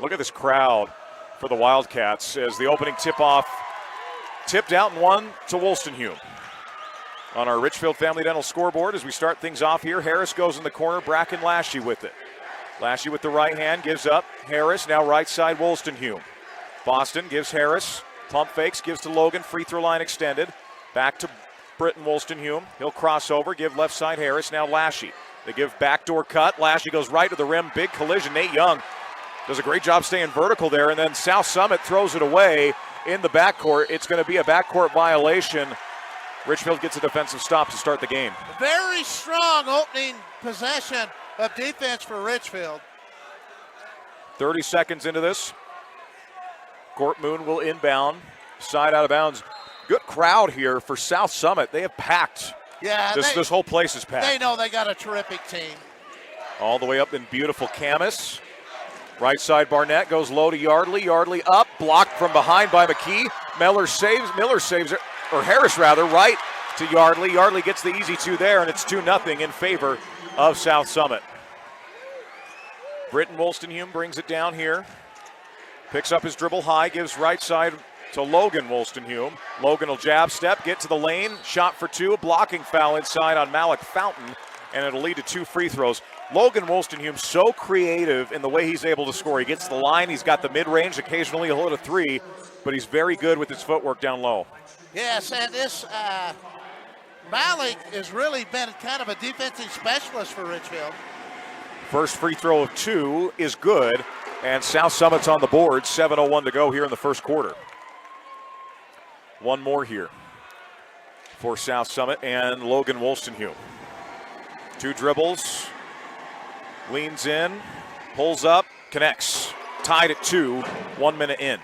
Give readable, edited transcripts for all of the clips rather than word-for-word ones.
Look at this crowd for the Wildcats as the opening tip-off tipped out and one to Wolstenholme. On our Richfield Family Dental scoreboard as we start things off here, Harris goes in the corner, Bracken Lashy with it. Lashy with the right hand, gives up. Harris, now right side, Wolstenholme. Boston gives Harris, pump fakes, gives to Logan, free throw line extended. Back to Britton Wolstenholme. He'll cross over, give left side Harris, now Lashy. They give backdoor cut. Lashy goes right to the rim, big collision. Nate Young does a great job staying vertical there, and then South Summit throws it away in the backcourt. It's going to be a backcourt violation. Richfield gets a defensive stop to start the game. Very strong opening possession of defense for Richfield. 30 seconds into this. Court Moon will inbound, side out of bounds. Good crowd here for South Summit. They have packed. Yeah, this whole place is packed. They know they got a terrific team. All the way up in beautiful Camas. Right side Barnett goes low to Yardley. Yardley up, blocked from behind by McKee. Miller saves it, or Harris rather, right to Yardley. Yardley gets the easy two there, and it's 2-0 in favor of South Summit. Britton Wolstenholme brings it down here. Picks up his dribble high, gives right side to Logan Wolstenholme. Logan will jab step, get to the lane, shot for two, a blocking foul inside on Malik Fountain, and it'll lead to 2 free throws. Logan Wolstenholme so creative in the way he's able to score. He gets to the line, he's got the mid-range, occasionally he'll hit a 3, but he's very good with his footwork down low. Yes, and this Malik has really been kind of a defensive specialist for Richfield. First free throw of 2 is good, and South Summit's on the board. 7:01 to go here in the first quarter. One more here for South Summit and Logan Wolstenholme. 2 dribbles, leans in, pulls up, connects. Tied at 2, 1 minute in.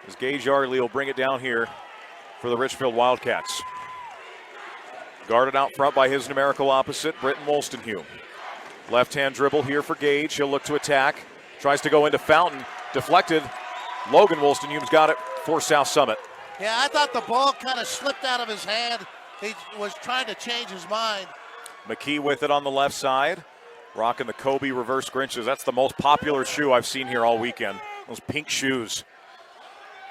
As Gage Yardley will bring it down here for the Richfield Wildcats. Guarded out front by his numerical opposite, Britton Wolstenholme. Left-hand dribble here for Gage. He'll look to attack. Tries to go into Fountain. Deflected. Logan Wolstenholme's got it for South Summit. Yeah, I thought the ball kind of slipped out of his hand. He was trying to change his mind. McKee with it on the left side. Rocking the Kobe reverse Grinches. That's the most popular shoe I've seen here all weekend. Those pink shoes.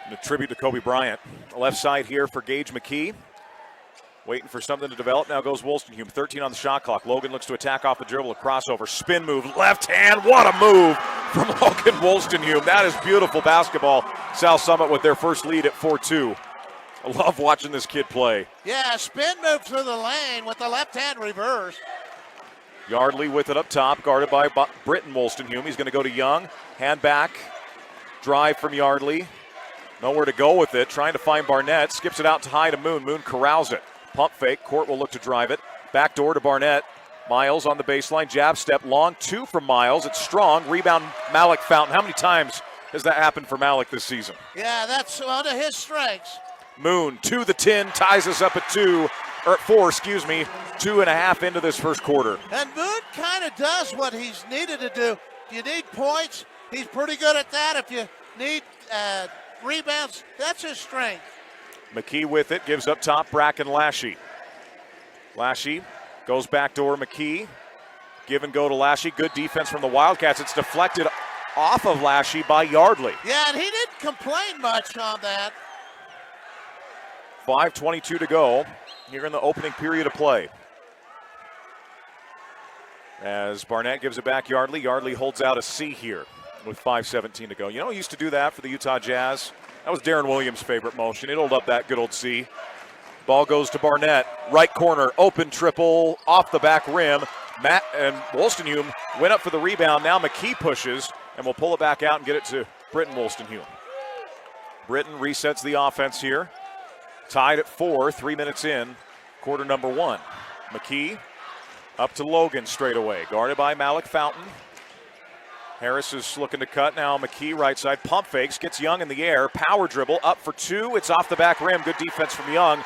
And a tribute to Kobe Bryant. Left side here for Gage McKee. Waiting for something to develop. Now goes Wolstenholme. 13 on the shot clock. Logan looks to attack off the dribble. A crossover. Spin move. Left hand. What a move from Logan Wolstenholme. That is beautiful basketball. South Summit with their first lead at 4-2. I love watching this kid play. Yeah, spin move through the lane with the left hand reverse. Yardley with it up top. Guarded by Britton Wolstenholme. He's going to go to Young. Hand back. Drive from Yardley. Nowhere to go with it. Trying to find Barnett. Skips it out to high to Moon. Moon corrals it. Pump fake. Court will look to drive it. Back door to Barnett. Miles on the baseline. Jab step. Long 2 from Miles. It's strong. Rebound Malik Fountain. How many times has that happened for Malik this season? Yeah, that's one of his strengths. Moon to the 10. Ties us up at 4, 2.5 into this first quarter. And Moon kind of does what he's needed to do. If you need points, he's pretty good at that. If you need rebounds, that's his strength. McKee with it, gives up top, Bracken Lashy. Lashy goes backdoor, McKee. Give and go to Lashy. Good defense from the Wildcats. It's deflected off of Lashy by Yardley. Yeah, and he didn't complain much on that. 5:22 to go here in the opening period of play. As Barnett gives it back, Yardley. Yardley holds out a C here with 5:17 to go. You know, he used to do that for the Utah Jazz. That was Darren Williams' favorite motion. He'd hold up that good old C. Ball goes to Barnett. Right corner, open triple, off the back rim. Matt and Wolstenholme went up for the rebound. Now McKee pushes, and will pull it back out and get it to Britton Wolstenholme. Britton resets the offense here. Tied at 4, 3 minutes in, quarter number 1. McKee up to Logan straight away, guarded by Malik Fountain. Harris is looking to cut now. McKee right side, pump fakes, gets Young in the air, power dribble, up for 2. It's off the back rim, good defense from Young.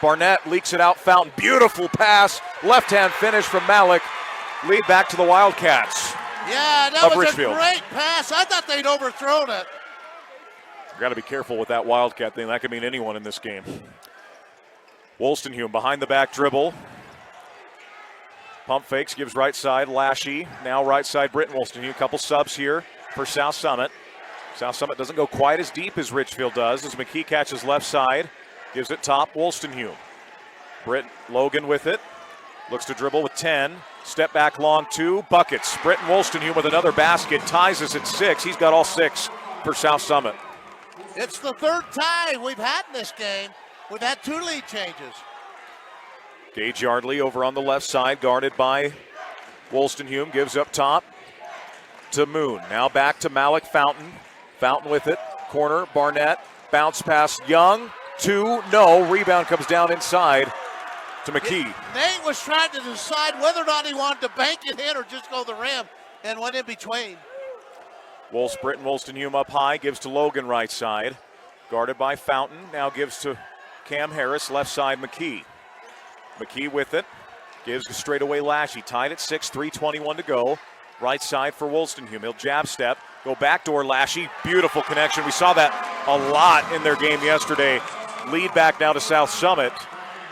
Barnett leaks it out, Fountain, beautiful pass, left-hand finish from Malik. Lead back to the Wildcats. Yeah, that was Richfield. A great pass. I thought they'd overthrown it. Got to be careful with that Wildcat thing. That could mean anyone in this game. Wolstenholme behind the back dribble. Pump fakes, gives right side, Lashy. Now right side, Britton Wolstenholme. A couple subs here. for South Summit. South Summit doesn't go quite as deep as Richfield does as McKee catches left side, gives it top, Wolstenhume. Britt Logan with it, looks to dribble with 10, step back long 2, buckets. Britton Wolstenhume with another basket, ties us at 6. He's got all 6 for South Summit. It's the third tie we've had in this game. We've had 2 lead changes. Gage Yardley over on the left side, guarded by Wolstenhume, gives up top to Moon. Now back to Malik Fountain. Fountain with it, corner, Barnett, bounce pass, Young, 2, no, rebound comes down inside to McKee. Nate was trying to decide whether or not he wanted to bank it in or just go the rim, and went in between. Britton Wolstenhume up high, gives to Logan right side, guarded by Fountain, now gives to Cam Harris, left side McKee. McKee with it, gives to straightaway Lashy, tied at 6, 3:21 to go. Right side for Wolstenhume, he'll jab step, go backdoor Lashy, beautiful connection. We saw that a lot in their game yesterday. Lead back now to South Summit,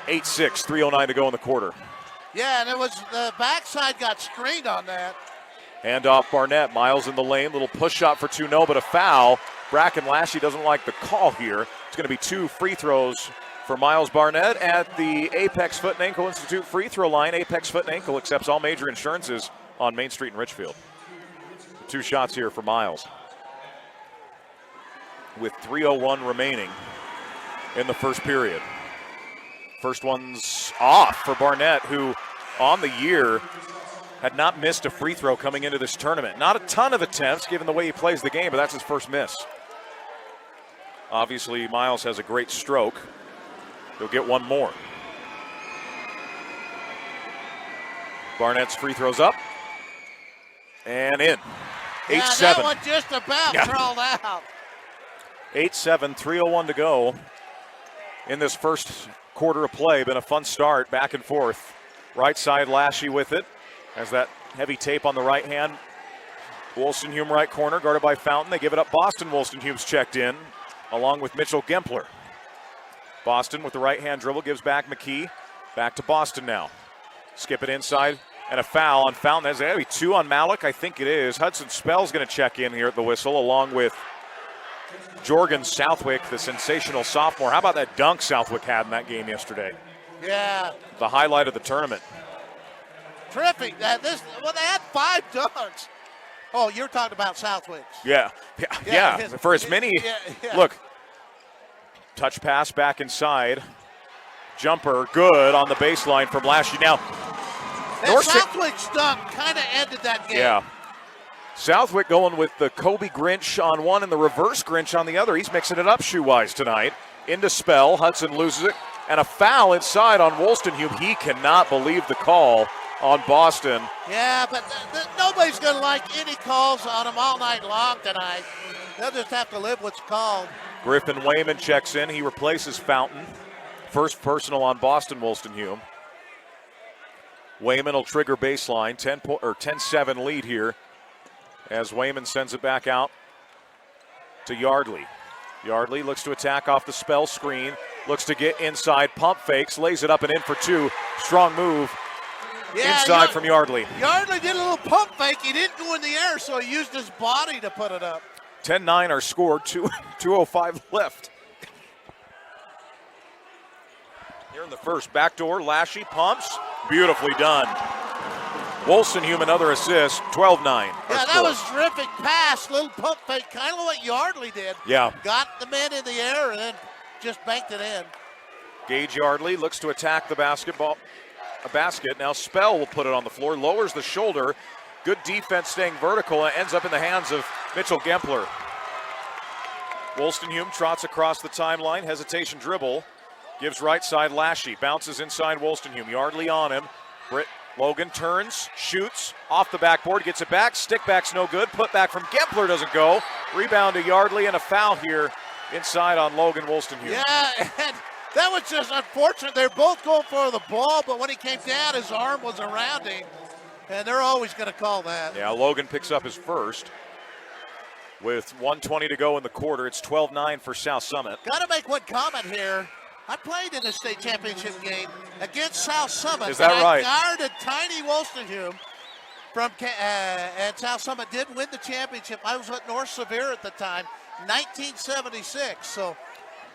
8-6, 3:09 to go in the quarter. Yeah, and it was the backside got screened on that. Hand off Barnett, Miles in the lane, little push shot for 2, no, but a foul. Bracken Lashy doesn't like the call here. It's going to be 2 free throws for Miles Barnett at the Apex Foot and Ankle Institute free throw line. Apex Foot and Ankle accepts all major insurances on Main Street in Richfield. 2 shots here for Miles. With 3:01 remaining in the first period. First one's off for Barnett, who on the year had not missed a free throw coming into this tournament. Not a ton of attempts given the way he plays the game, but that's his first miss. Obviously, Miles has a great stroke. He'll get one more. Barnett's free throws up and in. 8-7. Yeah, that one just about crawled out. 8-7, 3:01 to go in this first quarter of play. Been a fun start, back and forth. Right side, Lashy with it. Has that heavy tape on the right hand. Wolstenhume right corner, guarded by Fountain. They give it up. Boston Wolstenhume's checked in, along with Mitchell Gempler. Boston with the right hand dribble, gives back McKee. Back to Boston now. Skip it inside, and a foul on Fountain. There's going to be 2 on Malik, I think it is. Hudson Spell's going to check in here at the whistle, along with Jorgen Southwick, the sensational sophomore. How about that dunk Southwick had in that game yesterday? Yeah. The highlight of the tournament. Terrific. They had 5 dunks. Oh, you're talking about Southwick. Yeah. For as many, look, touch pass back inside. Jumper, good on the baseline from Lashy. Now, Southwick's dunk kind of ended that game. Yeah. Southwick going with the Kobe Grinch on one and the reverse Grinch on the other. He's mixing it up shoe-wise tonight. Into Spell. Hudson loses it. And a foul inside on Wolstenhume. He cannot believe the call on Boston. Yeah, but nobody's going to like any calls on him all night long tonight. They'll just have to live what's called. Griffin Wayman checks in. He replaces Fountain. First personal on Boston Wolstenhume. Wayman will trigger baseline. 10-7 lead here as Wayman sends it back out to Yardley. Yardley looks to attack off the Spell screen. Looks to get inside. Pump fakes. Lays it up and in for 2. Strong move. Inside from Yardley. Yardley did a little pump fake. He didn't go in the air, so he used his body to put it up. 10-9 are scored. 2:05 left. Here in the first. Backdoor. Lashy pumps. Beautifully done. Wolstenhume another assist. 12-9. Yeah, that was terrific pass. Little pump fake. Kind of what Yardley did. Yeah. Got the man in the air and then just banked it in. Gage Yardley looks to attack the basket. Now Spell will put it on the floor. Lowers the shoulder. Good defense staying vertical. And ends up in the hands of Mitchell Gempler. Wolstenhume trots across the timeline. Hesitation dribble. Gives right side Lashy. Bounces inside Wolstenhume. Yardley on him. Britt Logan turns, shoots, off the backboard, gets it back. Stick back's no good. Put back from Gempler doesn't go. Rebound to Yardley and a foul here inside on Logan Wolstenhume. Yeah, and that was just unfortunate. They're both going for the ball, but when he came down, his arm was around him. And they're always going to call that. Yeah, Logan picks up his first. With 1:20 to go in the quarter, it's 12-9 for South Summit. Got to make one comment here. I played in a state championship game against South Summit. Is that right? I guarded tiny Wolstenhume, and South Summit did win the championship. I was at North Severe at the time, 1976. So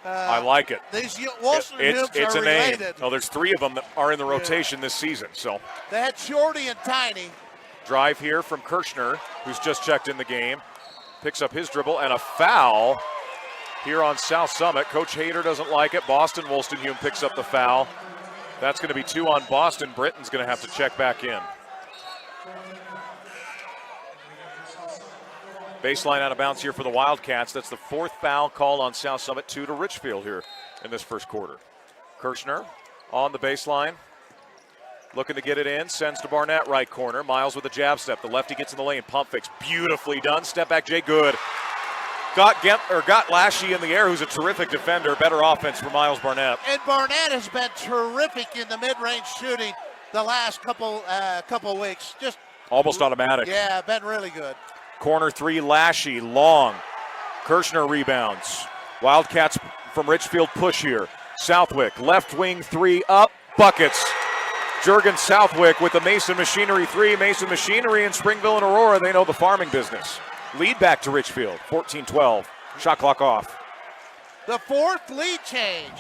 I like it. These Wilson Humes are related. Oh, there's 3 of them that are in the rotation this season. So they had Shorty and Tiny. Drive here from Kirshner, who's just checked in the game. Picks up his dribble and a foul here on South Summit. Coach Hayter doesn't like it. Boston Wolstenhume picks up the foul. That's going to be 2 on Boston. Britton's going to have to check back in. Baseline out of bounds here for the Wildcats. That's the 4th foul called on South Summit, 2 to Richfield here in this first quarter. Kirshner on the baseline, looking to get it in, sends to Barnett, right corner. Miles with a jab step. The lefty gets in the lane, pump fakes, beautifully done. Step back, Jay, good. Got Lashy in the air, who's a terrific defender. Better offense for Miles Barnett. And Barnett has been terrific in the mid-range shooting the last couple weeks. Just almost automatic. Yeah, been really good. Corner 3, Lashy, long. Kirshner rebounds. Wildcats from Richfield push here. Southwick, left wing 3, up, buckets. Jurgen Southwick with the Mason Machinery 3. Mason Machinery in Springville and Aurora, they know the farming business. Lead back to Richfield, 14-12. Shot clock off. The 4th lead change.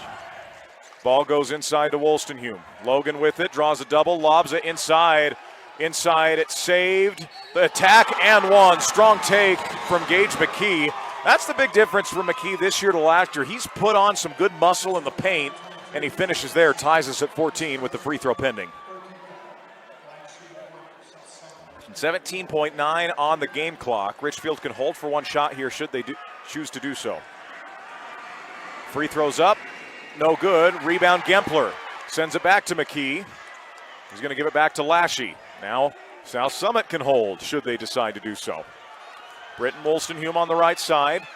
Ball goes inside to Wolstenhume. Logan with it, draws a double, lobs it inside. Inside, it's saved. The attack and 1. Strong take from Gage McKee. That's the big difference from McKee this year to last year. He's put on some good muscle in the paint, and he finishes there, ties us at 14 with the free throw pending. 17.9 on the game clock. Richfield can hold for 1 shot here should they choose to do so. Free throws up, no good. Rebound Gempler. Sends it back to McKee. He's going to give it back to Lashy. Now South Summit can hold should they decide to do so. Britton Wolstenhume on the right side.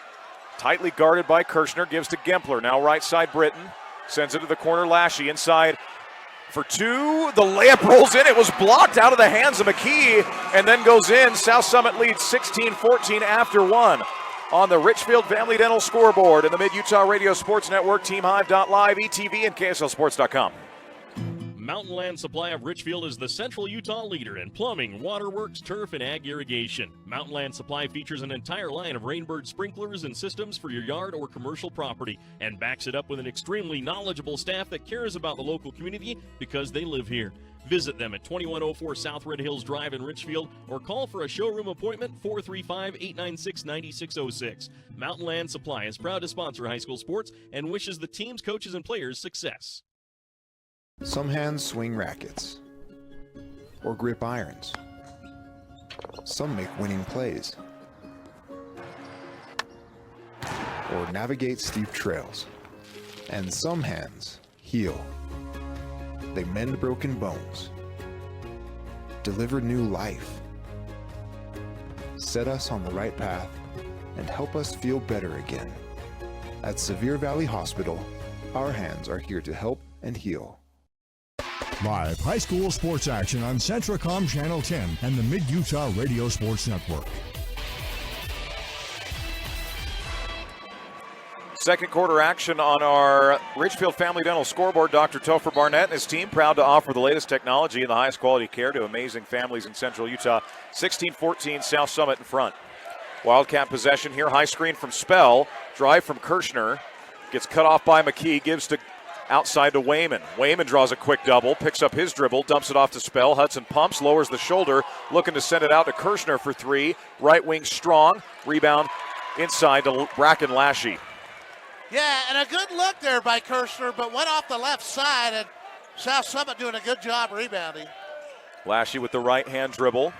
Tightly guarded by Kirshner. Gives to Gempler. Now right side Britton. Sends it to the corner Lashy. Inside for 2. The layup rolls in. It was blocked out of the hands of McKee and then goes in. South Summit leads 16-14 after 1 on the Richfield Family Dental scoreboard in the Mid-Utah Radio Sports Network, TeamHive.live, ETV, and KSLSports.com. Mountain Land Supply of Richfield is the Central Utah leader in plumbing, waterworks, turf, and ag irrigation. Mountain Land Supply features an entire line of Rainbird sprinklers and systems for your yard or commercial property and backs it up with an extremely knowledgeable staff that cares about the local community because they live here. Visit them at 2104 South Red Hills Drive in Richfield or call for a showroom appointment 435-896-9606. Mountain Land Supply is proud to sponsor high school sports and wishes the teams, coaches, and players success. Some hands swing rackets or grip irons. Some make winning plays or navigate steep trails. And some hands heal. They mend broken bones, deliver new life, set us on the right path, and help us feel better again. At Sevier Valley Hospital, our hands are here to help and heal. Live high school sports action on Centracom Channel 10 and the Mid-Utah Radio Sports Network. Second quarter action on our Richfield Family Dental scoreboard. Dr. Topher Barnett and his team proud to offer the latest technology and the highest quality care to amazing families in Central Utah. 16-14 South Summit in front. Wildcat possession here. High screen from Spell. Drive from Kirshner. Gets cut off by McKee. Gives to outside to Wayman. Wayman draws a quick double, picks up his dribble, dumps it off to Spell. Hudson pumps, lowers the shoulder, looking to send it out to Kirshner for 3. Right wing strong. Rebound inside to Bracken Lashy. Yeah, and a good look there by Kirshner, but went off the left side, and South Summit doing a good job rebounding. Lashy with the right-hand dribble.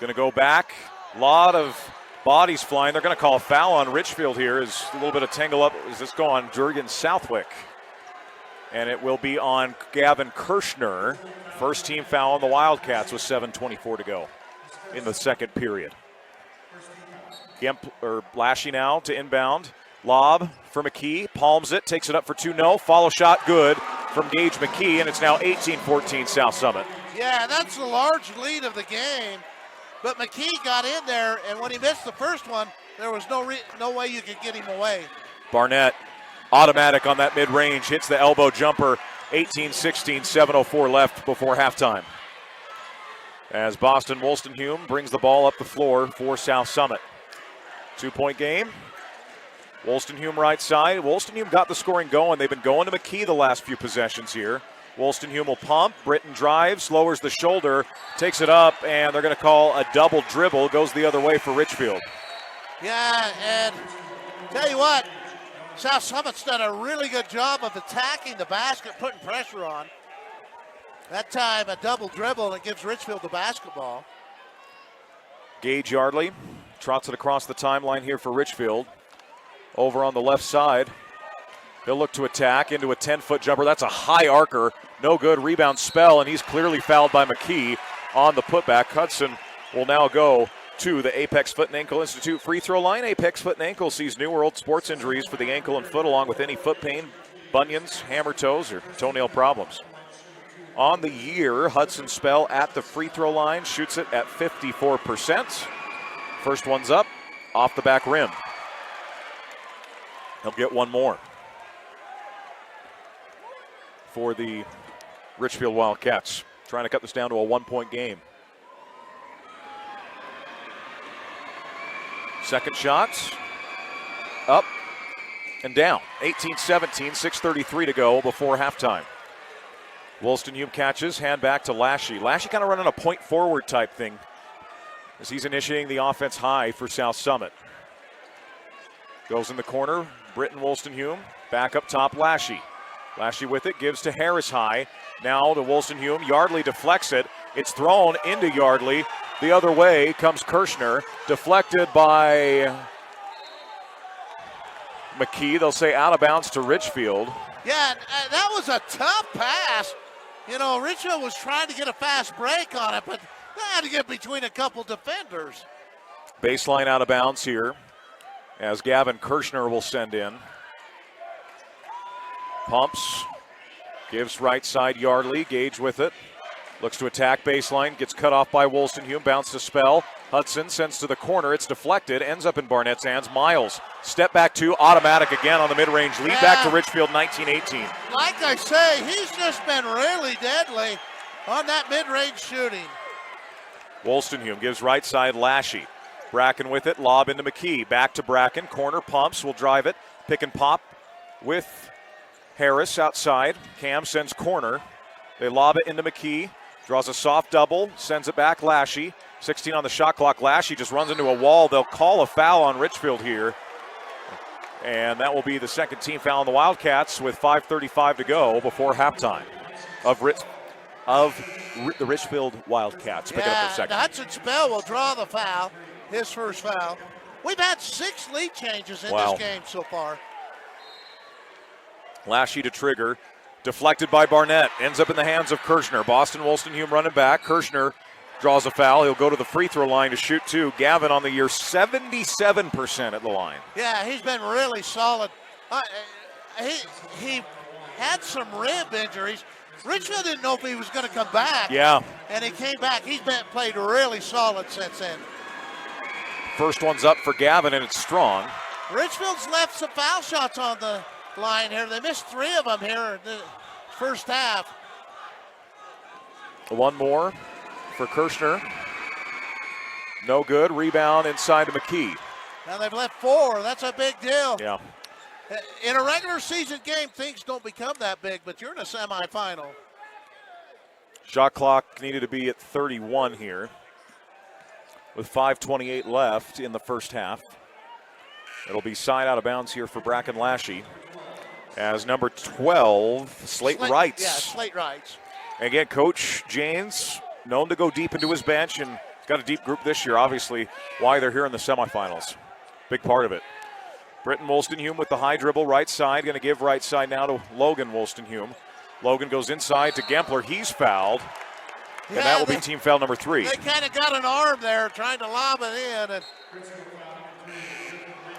Going to go back. A lot of bodies flying. They're going to call a foul on Richfield here. Is a little bit of tangle up. Is this go on Jurgen Southwick? And it will be on Gavin Kirshner. First team foul on the Wildcats with 7:24 to go in the second period. Lashy now to inbound. Lob for McKee. Palms it. Takes it up for 2. No. Follow shot good from Gage McKee. And it's now 18-14 South Summit. Yeah, that's the large lead of the game. But McKee got in there, and when he missed the first one, there was no way you could get him away. Barnett, automatic on that mid-range, hits the elbow jumper. 18-16, 7:04 left before halftime. as Boston Wolstenholme brings the ball up the floor for South Summit. 2-point game. Wolstenholme right side. Wolstenholme got the scoring going. They've been going to McKee the last few possessions here. Wolstenholme will pump. Britton drives, lowers the shoulder, takes it up, and they're going to call a double dribble. Goes the other way for Richfield. Yeah, and tell you what, South Summit's done a really good job of attacking the basket, putting pressure on. That time, a double dribble, and gives Richfield the basketball. Gage Yardley trots it across the timeline here for Richfield. Over on the left side, he'll look to attack into a 10-foot jumper. That's a high arcer. No good. Rebound spell, and he's clearly fouled by McKee on the putback. Hudson will now go to the Apex Foot and Ankle Institute free throw line. Apex Foot and Ankle sees new or old sports injuries for the ankle and foot, along with any foot pain, bunions, hammer toes, or toenail problems. On the year, Hudson Spell at the free throw line shoots it at 54%. First one's up, off the back rim. He'll get one more for the Richfield Wildcats, trying to cut this down to a 1-point game. Second shot, up and down. 18-17, 6:33 to go before halftime. Wolstenholme catches, hand back to Lashy. Lashy kind of running a point forward type thing as he's initiating the offense high for South Summit. Goes in the corner, Britton Wolstenholme, back up top, Lashy. Lashy with it, gives to Harris high. Now to Wolstenholme, Yardley deflects it. It's thrown into Yardley. The other way comes Kirshner, deflected by McKee. They'll say out of bounds to Richfield. Yeah, that was a tough pass. You know, Richfield was trying to get a fast break on it, but they had to get between a couple defenders. Baseline out of bounds here as Gavin Kirshner will send in. Pumps, gives right side Yardley, Gage with it. Looks to attack baseline, gets cut off by Wolstenholme, bounce to Spell. Hudson sends to the corner, it's deflected, ends up in Barnett's hands. Miles, step back two, automatic again on the mid-range lead, back to Richfield, 19-18. Like I say, he's just been really deadly on that mid-range shooting. Wolstenholme gives right side Lashy. Bracken with it, lob into McKee, back to Bracken, corner pumps, will drive it, pick and pop with Harris outside. Cam sends corner, they lob it into McKee. Draws a soft double, sends it back, Lashy. 16 on the shot clock. Lashy just runs into a wall. They'll call a foul on Richfield here. And that will be the second team foul on the Wildcats with 5:35 to go before halftime of the Richfield Wildcats. Pick it up for a second. Hudson Spell will draw the foul, his first foul. We've had 6 lead changes in this game so far. Lashy to trigger. Deflected by Barnett. Ends up in the hands of Kirshner. Boston Wolstenholme running back. Kirshner draws a foul. He'll go to the free throw line to shoot two. Gavin on the year, 77% at the line. Yeah, he's been really solid. He had some rib injuries. Richfield didn't know if he was going to come back. Yeah. And he came back. He's played really solid since then. First one's up for Gavin, and it's strong. Richfield's left some foul shots on the line here. They missed 3 of them here in the first half. One more for Kirshner. No good. Rebound inside to McKee. Now they've left 4. That's a big deal. Yeah. In a regular season game, things don't become that big, but you're in a semifinal. Shot clock needed to be at 31 here with 5:28 left in the first half. It'll be side out of bounds here for Bracken Lashy. As number 12, Slate Wrights. Yeah, Slate Wrights. Again, Coach James, known to go deep into his bench, and he's got a deep group this year, obviously, why they're here in the semifinals. Big part of it. Britton Wolstenholme with the high dribble, right side. Going to give right side now to Logan Wolstenholme. Logan goes inside to Gempler. He's fouled. And that will be team foul number 3. They kind of got an arm there trying to lob it in. And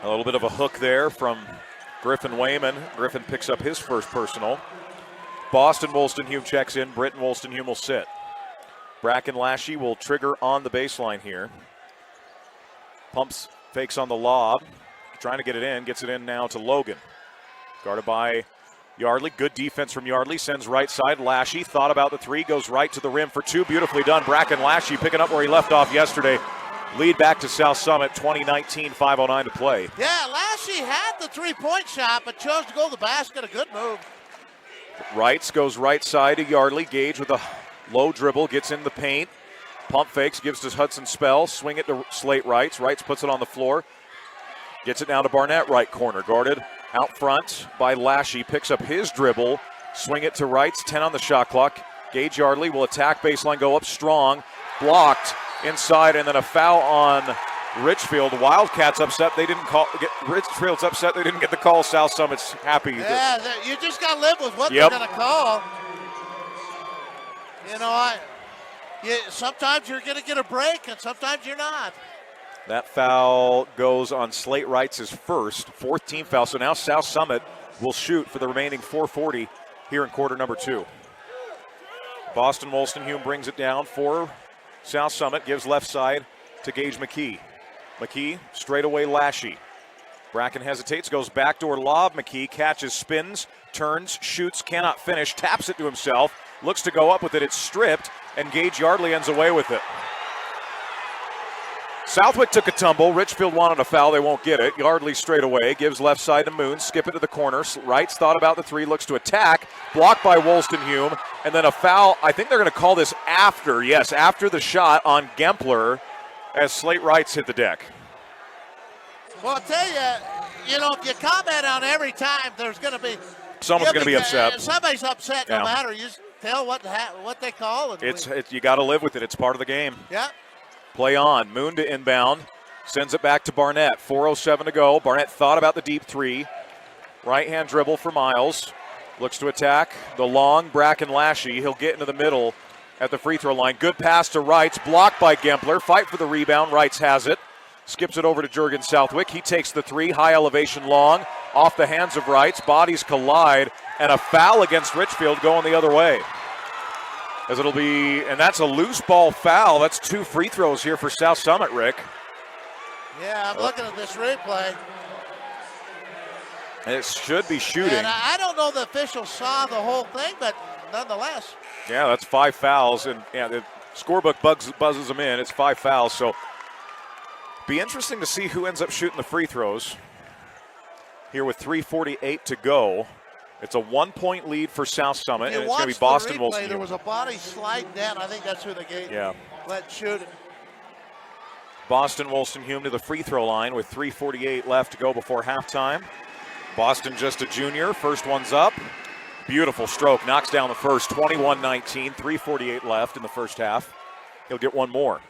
a little bit of a hook there from Griffin Wayman. Griffin picks up his first personal. Boston Wolstenholme checks in. Britton Wolstenholme will sit. Bracken Lashy will trigger on the baseline here. Pumps, fakes on the lob. Trying to get it in. Gets it in now to Logan. Guarded by Yardley, good defense from Yardley, sends right side. Lashy thought about the three, goes right to the rim for two. Beautifully done. Bracken Lashy picking up where he left off yesterday. Lead back to South Summit, 2019, 5:09 to play. Yeah, Lashy had the three-point shot, but chose to go to the basket. A good move. Wrights goes right side to Yardley. Gage with a low dribble, gets in the paint. Pump fakes, gives to Hudson Spell. Swing it to Slate Wrights. Wrights puts it on the floor. Gets it down to Barnett, right corner. Guarded out front by Lashy. Picks up his dribble. Swing it to Wrights. 10 on the shot clock. Gage Yardley will attack baseline, go up strong. Blocked inside, and then a foul on Richfield. Wildcats upset. They didn't call. Richfield's upset. They didn't get the call. South Summit's happy. Yeah, you just got to live with what Yep. they're going to call. You know, sometimes you're going to get a break, and sometimes you're not. That foul goes on Slate Wrights' fourth team foul. So now South Summit will shoot for the remaining 4:40 here in quarter number 2. Boston Wolstenhume brings it down for South Summit, gives left side to Gage McKee. McKee, straightaway Lashy. Bracken hesitates, goes backdoor lob. McKee catches, spins, turns, shoots, cannot finish, taps it to himself, looks to go up with it. It's stripped, and Gage Yardley ends away with it. Southwick took a tumble. Richfield wanted a foul. They won't get it. Yardley straight away. Gives left side to Moon. Skip it to the corner. Wrights thought about the three. Looks to attack. Blocked by Wolstenhume. And then a foul. I think they're going to call this after. Yes, after the shot on Gempler as Slate Wrights hit the deck. Well, I'll tell you, if you comment on every time, there's going to be... Someone's going to be upset. Somebody's upset no Yeah. matter. You just tell what they call. And you got to live with it. It's part of the game. Yeah. Play on. Moon to inbound. Sends it back to Barnett. 4:07 to go. Barnett thought about the deep three. Right-hand dribble for Miles. Looks to attack. The long Bracken Lashy. He'll get into the middle at the free throw line. Good pass to Wrights. Blocked by Gempler. Fight for the rebound. Wrights has it. Skips it over to Jurgen Southwick. He takes the three. High elevation long. Off the hands of Wrights. Bodies collide. And a foul against Richfield going the other way. As it'll be, and that's a loose ball foul. That's 2 free throws here for South Summit, Rick. Yeah, I'm looking at this replay. And it should be shooting. And I don't know the officials saw the whole thing, but nonetheless. Yeah, that's 5 fouls, and yeah, the scorebook buzzes them in. It's 5 fouls, so be interesting to see who ends up shooting the free throws here with 3:48 to go. It's a 1-point lead for South Summit, and it's going to be Boston Wolstenhume. There was a body slide down. I think that's who they let shoot it. Boston Wolstenhume to the free throw line with 3:48 left to go before halftime. Boston just a junior. First one's up. Beautiful stroke. Knocks down the first. 21-19. 3:48 left in the first half. He'll get one more.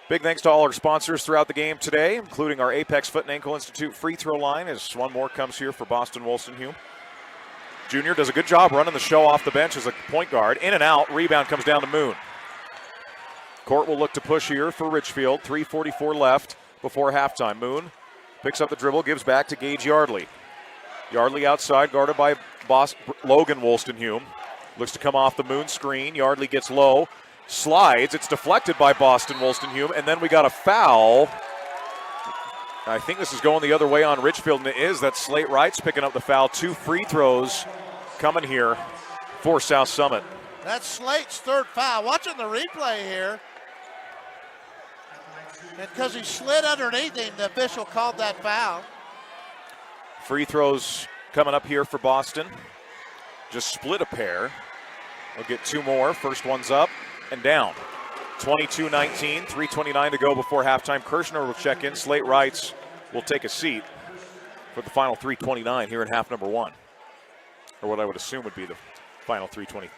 Big thanks to all our sponsors throughout the game today, including our Apex Foot and Ankle Institute free throw line, as one more comes here for Boston Wolstenhume. Junior does a good job running the show off the bench as a point guard. In and out. Rebound comes down to Moon. Court will look to push here for Richfield. 3:44 left before halftime. Moon picks up the dribble, gives back to Gage Yardley. Yardley outside, guarded by Logan Wolstenhume. Looks to come off the Moon screen. Yardley gets low. Slides. It's deflected by Boston Wolstenhume, and then we got a foul. I think this is going the other way on Richfield, and it is. That's Slate Wrights picking up the foul. 2 free throws coming here for South Summit. That's Slate's 3rd foul. Watching the replay here, and because he slid underneath him, the official called that foul. Free throws coming up here for Boston. Just split a pair. We'll get 2 more. First one's up and down. 22-19, 3:29 to go before halftime. Kirshner will check in. Slate Wrights will take a seat for the final 3:29 here in half number 1. Or what I would assume would be the final 3:29.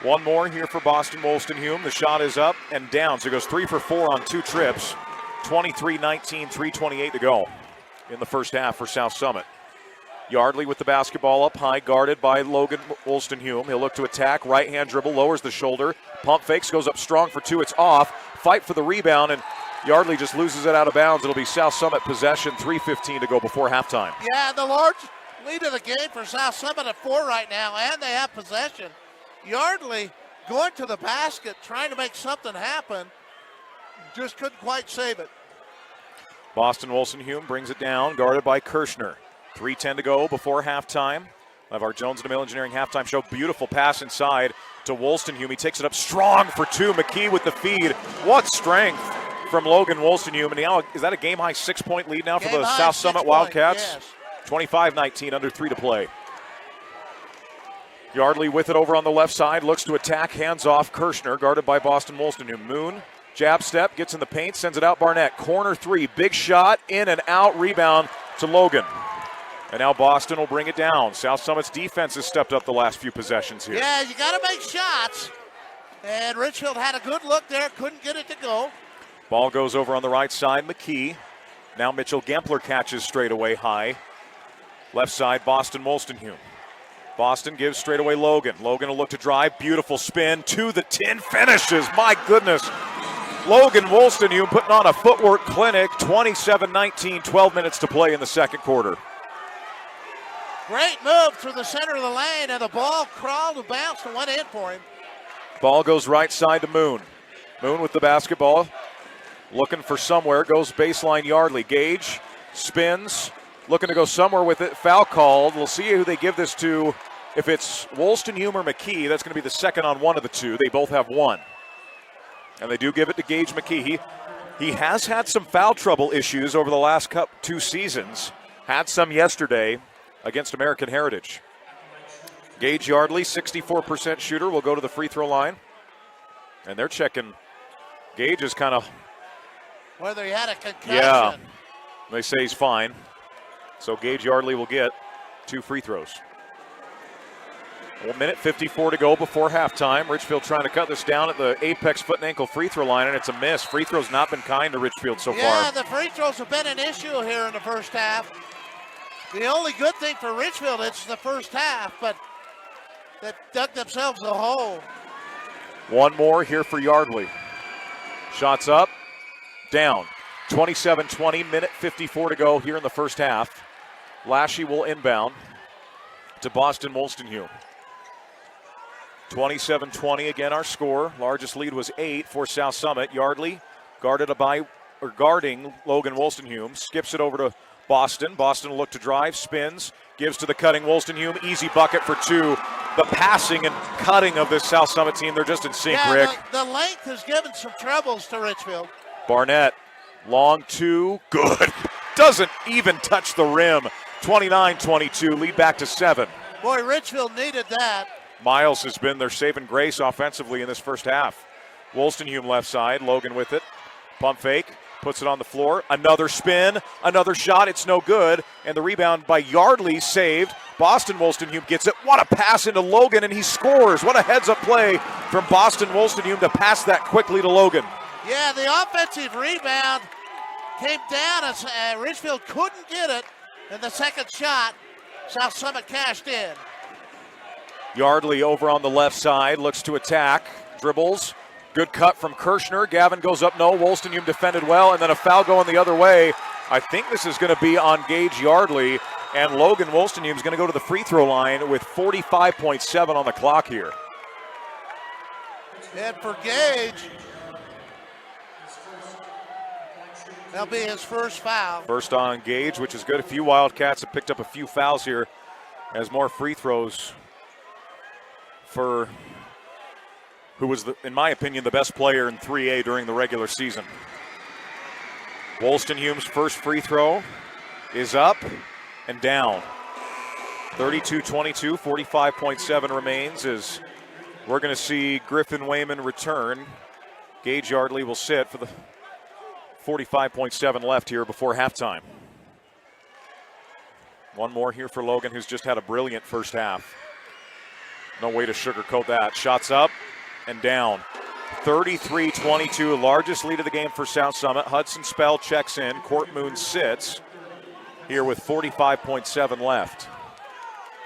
One more here for Boston Wolstenhume. The shot is up and down, so it goes 3 for 4 on 2 trips. 23-19, 3:28 to go in the first half for South Summit. Yardley with the basketball up high, guarded by Logan Wolstenhume. He'll look to attack, right-hand dribble, lowers the shoulder. Pump fakes, goes up strong for 2, it's off. Fight for the rebound, and Yardley just loses it out of bounds. It'll be South Summit possession, 3:15 to go before halftime. Yeah, the large lead of the game for South Summit at 4 right now, and they have possession. Yardley going to the basket, trying to make something happen. Just couldn't quite save it. Boston Wolstenhume brings it down, guarded by Kirshner. 3:10 to go before halftime. We'll have our Jones & DeMille Engineering halftime show. Beautiful pass inside to Wolstenhume. He takes it up strong for two. McKee with the feed. What strength from Logan Wolstenhume. And now, is that a game-high 6-point lead now for the South Summit Wildcats? Yes. 25-19, under 3 to play. Yardley with it over on the left side. Looks to attack. Hands off. Kirshner guarded by Boston Wolstenhume. Moon, jab step, gets in the paint, sends it out. Barnett, corner three. Big shot, in and out. Rebound to Logan. And now Boston will bring it down. South Summit's defense has stepped up the last few possessions here. Yeah, you got to make shots. And Richfield had a good look there, couldn't get it to go. Ball goes over on the right side. McKee. Now Mitchell Gempler catches straight away high. Left side, Boston Wolstenhume. Boston gives straight away Logan. Logan will look to drive. Beautiful spin to the tin. Finishes. My goodness. Logan Wolstenhume putting on a footwork clinic. 27-19, 12 minutes to play in the second quarter. Great move through the center of the lane, and the ball crawled and bounced and went in for him. Ball goes right side to Moon. Moon with the basketball. Looking for somewhere. Goes baseline Yardley. Gage spins. Looking to go somewhere with it. Foul called. We'll see who they give this to. If it's Wolstenhume or McKee, that's going to be the second on one of the two. They both have one. And they do give it to Gage McKee. He has had some foul trouble issues over the last two seasons. Had some yesterday against American Heritage. Gage Yardley, 64% shooter, will go to the free throw line. And they're checking. Gage is kind of... Whether he had a concussion. Yeah, they say he's fine. So Gage Yardley will get 2 free throws. 1 minute 54 to go before halftime. Richfield trying to cut this down at the apex foot and ankle free throw line, and it's a miss. Free throws not been kind to Richfield so far. Yeah, the free throws have been an issue here in the first half. The only good thing for Richfield, it's the first half, but they dug themselves a hole. One more here for Yardley. Shots up, down. 27-20, minute 54 to go here in the first half. Lashy will inbound to Boston Wolstenhume. 27-20 again our score. Largest lead was 8 for South Summit. Yardley guarding Logan Wolstenhume. Skips it over to Boston. Boston will look to drive, spins, gives to the cutting Wolstenhume. Easy bucket for 2. The passing and cutting of this South Summit team, they're just in sync, yeah, Rick. The length has given some troubles to Richfield. Barnett, long 2, good. Doesn't even touch the rim. 29-22, lead back to 7. Boy, Richfield needed that. Miles has been their saving grace offensively in this first half. Wolstenhume left side, Logan with it. Pump fake, puts it on the floor. Another spin, another shot, it's no good. And the rebound by Yardley saved. Boston Wolstenhume gets it. What a pass into Logan, and he scores. What a heads-up play from Boston Wolstenhume to pass that quickly to Logan. Yeah, the offensive rebound came down as Richfield couldn't get it. And the second shot, South Summit cashed in. Yardley over on the left side, looks to attack, dribbles. Good cut from Kirshner. Gavin goes up, no. Wolstenhume defended well, and then a foul going the other way. I think this is going to be on Gage Yardley, and Logan Wolstenhume is going to go to the free throw line with 45.7 on the clock here. And for Gage, that'll be his first foul. First on Gage, which is good. A few Wildcats have picked up a few fouls here as more free throws for who was, in my opinion, the best player in 3A during the regular season. Wolstenhume's first free throw is up and down. 32-22, 45.7 remains as we're going to see Griffin Wayman return. Gage Yardley will sit for the 45.7 left here before halftime. One more here for Logan, who's just had a brilliant first half. No way to sugarcoat that. Shots up and down. 33-22, largest lead of the game for South Summit. Hudson Spell checks in. Court Moon sits here with 45.7 left.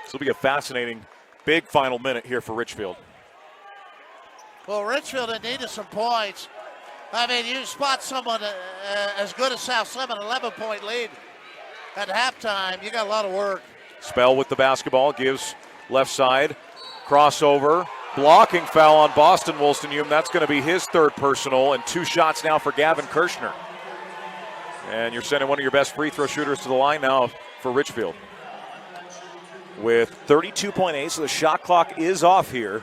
This will be a fascinating, big final minute here for Richfield. Well, Richfield had needed some points. I mean, you spot someone as good as South Summit, 11-point lead at halftime. You got a lot of work. Spell with the basketball, gives left side. Crossover, blocking foul on Boston Wolstenhume. That's going to be his third personal, and 2 shots now for Gavin Kirshner. And you're sending one of your best free throw shooters to the line now for Richfield. with 32.8, so the shot clock is off here.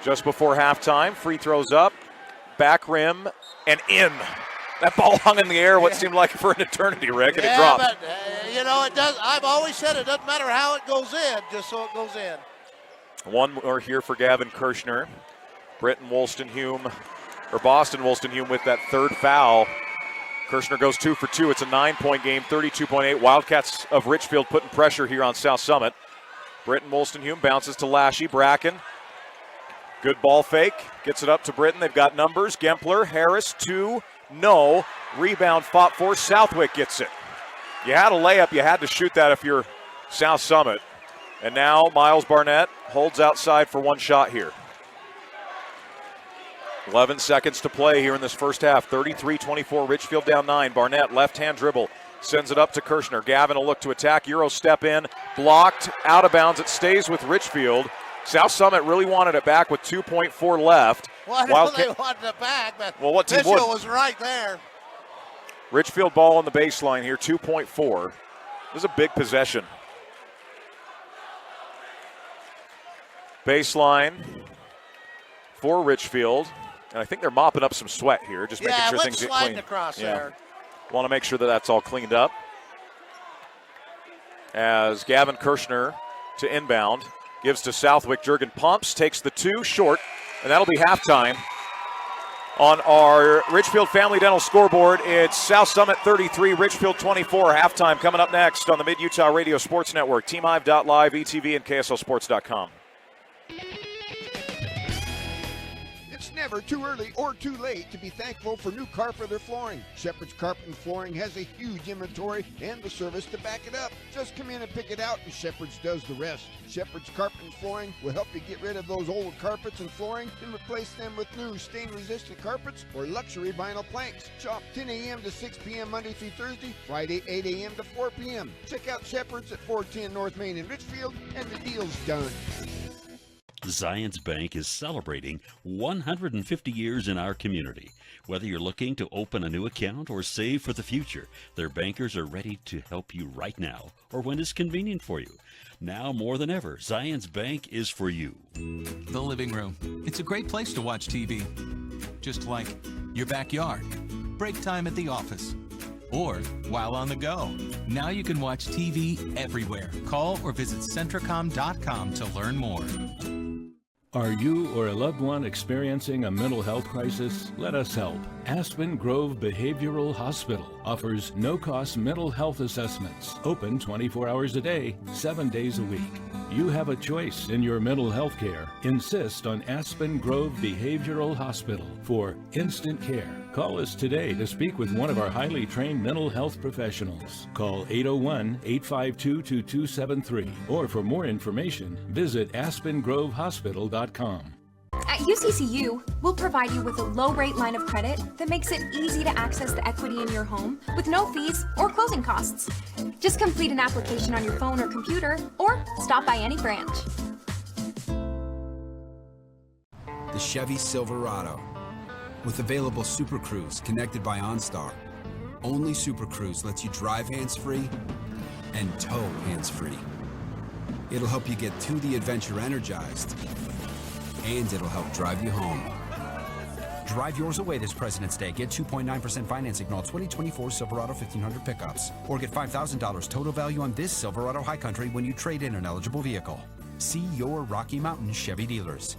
Just before halftime, free throws up, back rim, and in. That ball hung in the air what seemed like for an eternity, Rick, and it dropped. But, it does. I've always said it doesn't matter how it goes in, just so it goes in. One more here for Gavin Kirshner. Boston Wolstenhume with that third foul. Kirshner goes 2 for 2. It's a 9-point game, 32.8. Wildcats of Richfield putting pressure here on South Summit. Britton Wolstenhume bounces to Lashy. Bracken. Good ball fake. Gets it up to Britton. They've got numbers. Gempler, Harris, 2. No. Rebound fought for. Southwick gets it. You had a layup. You had to shoot that if you're South Summit. And now Miles Barnett holds outside for one shot here. 11 seconds to play here in this first half. 33-24, Richfield down 9. Barnett, left-hand dribble, sends it up to Kirshner. Gavin will look to attack. Euro step in, blocked, out of bounds. It stays with Richfield. South Summit really wanted it back with 2.4 left. Well, I know they wanted it back, but Mitchell was right there. Richfield ball on the baseline here, 2.4. This is a big possession. Baseline for Richfield. And I think they're mopping up some sweat here, just making sure things get clean. Across there. Want to make sure that that's all cleaned up. As Gavin Kirshner to inbound, gives to Southwick. Jurgen pumps, takes the 2, short, and that'll be halftime. On our Richfield Family Dental scoreboard, it's South Summit 33, Richfield 24. Halftime coming up next on the Mid-Utah Radio Sports Network, TeamHive.live, ETV, and KSLSports.com. It's never too early or too late to be thankful for new carpet or flooring. Shepherd's Carpet and Flooring has a huge inventory and the service to back it up. Just come in and pick it out, and Shepherd's does the rest. Shepherd's Carpet and Flooring will help you get rid of those old carpets and flooring and replace them with new stain-resistant carpets or luxury vinyl planks. Shop 10 a.m. to 6 p.m. Monday through Thursday, Friday 8 a.m. to 4 p.m. Check out Shepherd's at 410 North Main in Richfield, and the deal's done. Zions Bank is celebrating 150 years in our community. Whether you're looking to open a new account or save for the future, their bankers are ready to help you right now or when it's convenient for you. Now more than ever, Zions Bank is for you. The living room. It's a great place to watch TV. Just like your backyard, break time at the office, or while on the go. Now you can watch TV everywhere. Call or visit Centricom.com to learn more. Are you or a loved one experiencing a mental health crisis? Let us help. Aspen Grove Behavioral Hospital offers no-cost mental health assessments, open 24 hours a day, 7 days a week. You have a choice in your mental health care. Insist on Aspen Grove Behavioral Hospital for instant care. Call us today to speak with one of our highly trained mental health professionals. Call 801-852-2273. Or for more information, visit aspengrovehospital.com. At UCCU, we'll provide you with a low-rate line of credit that makes it easy to access the equity in your home with no fees or closing costs. Just complete an application on your phone or computer, or stop by any branch. The Chevy Silverado. With available Super Cruise connected by OnStar. Only Super Cruise lets you drive hands-free and tow hands-free. It'll help you get to the adventure energized, and it'll help drive you home. Drive yours away this President's Day. Get 2.9% financing on all 2024 Silverado 1500 pickups. Or get $5,000 total value on this Silverado High Country when you trade in an eligible vehicle. See your Rocky Mountain Chevy dealers.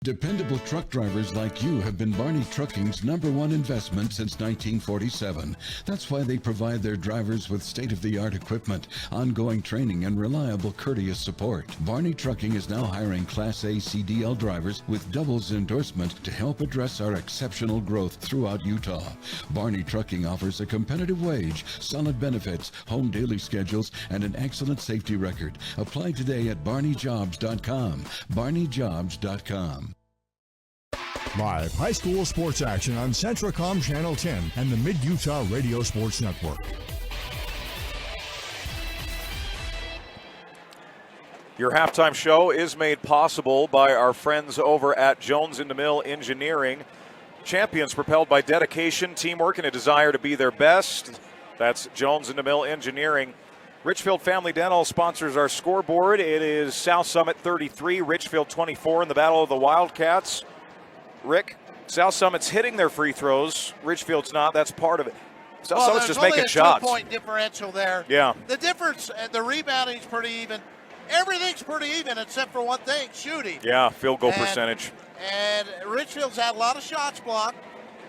Dependable truck drivers like you have been Barney Trucking's #1 investment since 1947. That's why they provide their drivers with state-of-the-art equipment, ongoing training, and reliable, courteous support. Barney Trucking is now hiring Class A CDL drivers with doubles endorsement to help address our exceptional growth throughout Utah. Barney Trucking offers a competitive wage, solid benefits, home daily schedules, and an excellent safety record. Apply today at barneyjobs.com. barneyjobs.com. Live high school sports action on Centricom Channel 10 and the Mid-Utah Radio Sports Network. Your halftime show is made possible by our friends over at Jones in the Mill Engineering. Champions propelled by dedication, teamwork, and a desire to be their best. That's Jones in the Mill Engineering. Richfield Family Dental sponsors our scoreboard. It is South Summit 33, Richfield 24 in the Battle of the Wildcats. Rick, South Summit's hitting their free throws. Richfield's not. That's part of it. South Summit's just making shots. There's only a 2-point differential there. Yeah. The difference, the rebounding's pretty even. Everything's pretty even except for one thing, shooting. Yeah, field goal percentage. And Richfield's had a lot of shots blocked.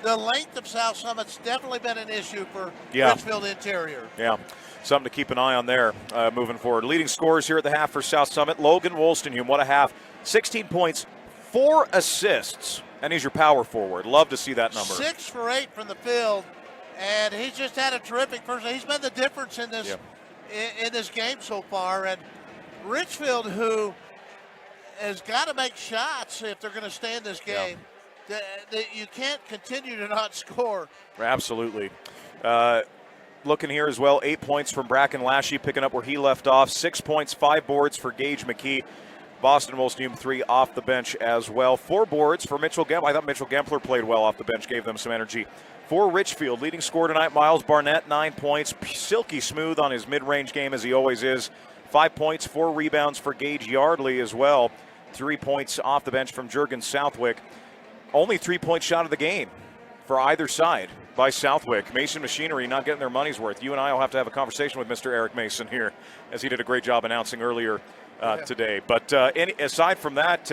The length of South Summit's definitely been an issue for Richfield interior. Yeah, something to keep an eye on there moving forward. Leading scorers here at the half for South Summit, Logan Wolstenhume. What a half. 16 points, 4 assists, and he's your power forward. Love to see that number. 6 for 8 from the field, and he's just had a terrific first. He's been the difference in this in this game so far. And Richfield, who has got to make shots if they're going to stay in this game. You can't continue to not score. Absolutely. Looking here as well, 8 points from Bracken Lashley, picking up where he left off. 6 points, 5 boards for Gage McKee. Boston Wolstenhume 3 off the bench as well. 4 boards for Mitchell Gempler. I thought Mitchell Gempler played well off the bench, gave them some energy. For Richfield, leading scorer tonight, Miles Barnett, 9 points. Silky smooth on his mid-range game as he always is. 5 points, 4 rebounds for Gage Yardley as well. 3 points off the bench from Jurgen Southwick. Only 3-point shot of the game for either side by Southwick. Mason Machinery not getting their money's worth. You and I will have to have a conversation with Mr. Eric Mason here, as he did a great job announcing earlier today. But aside from that,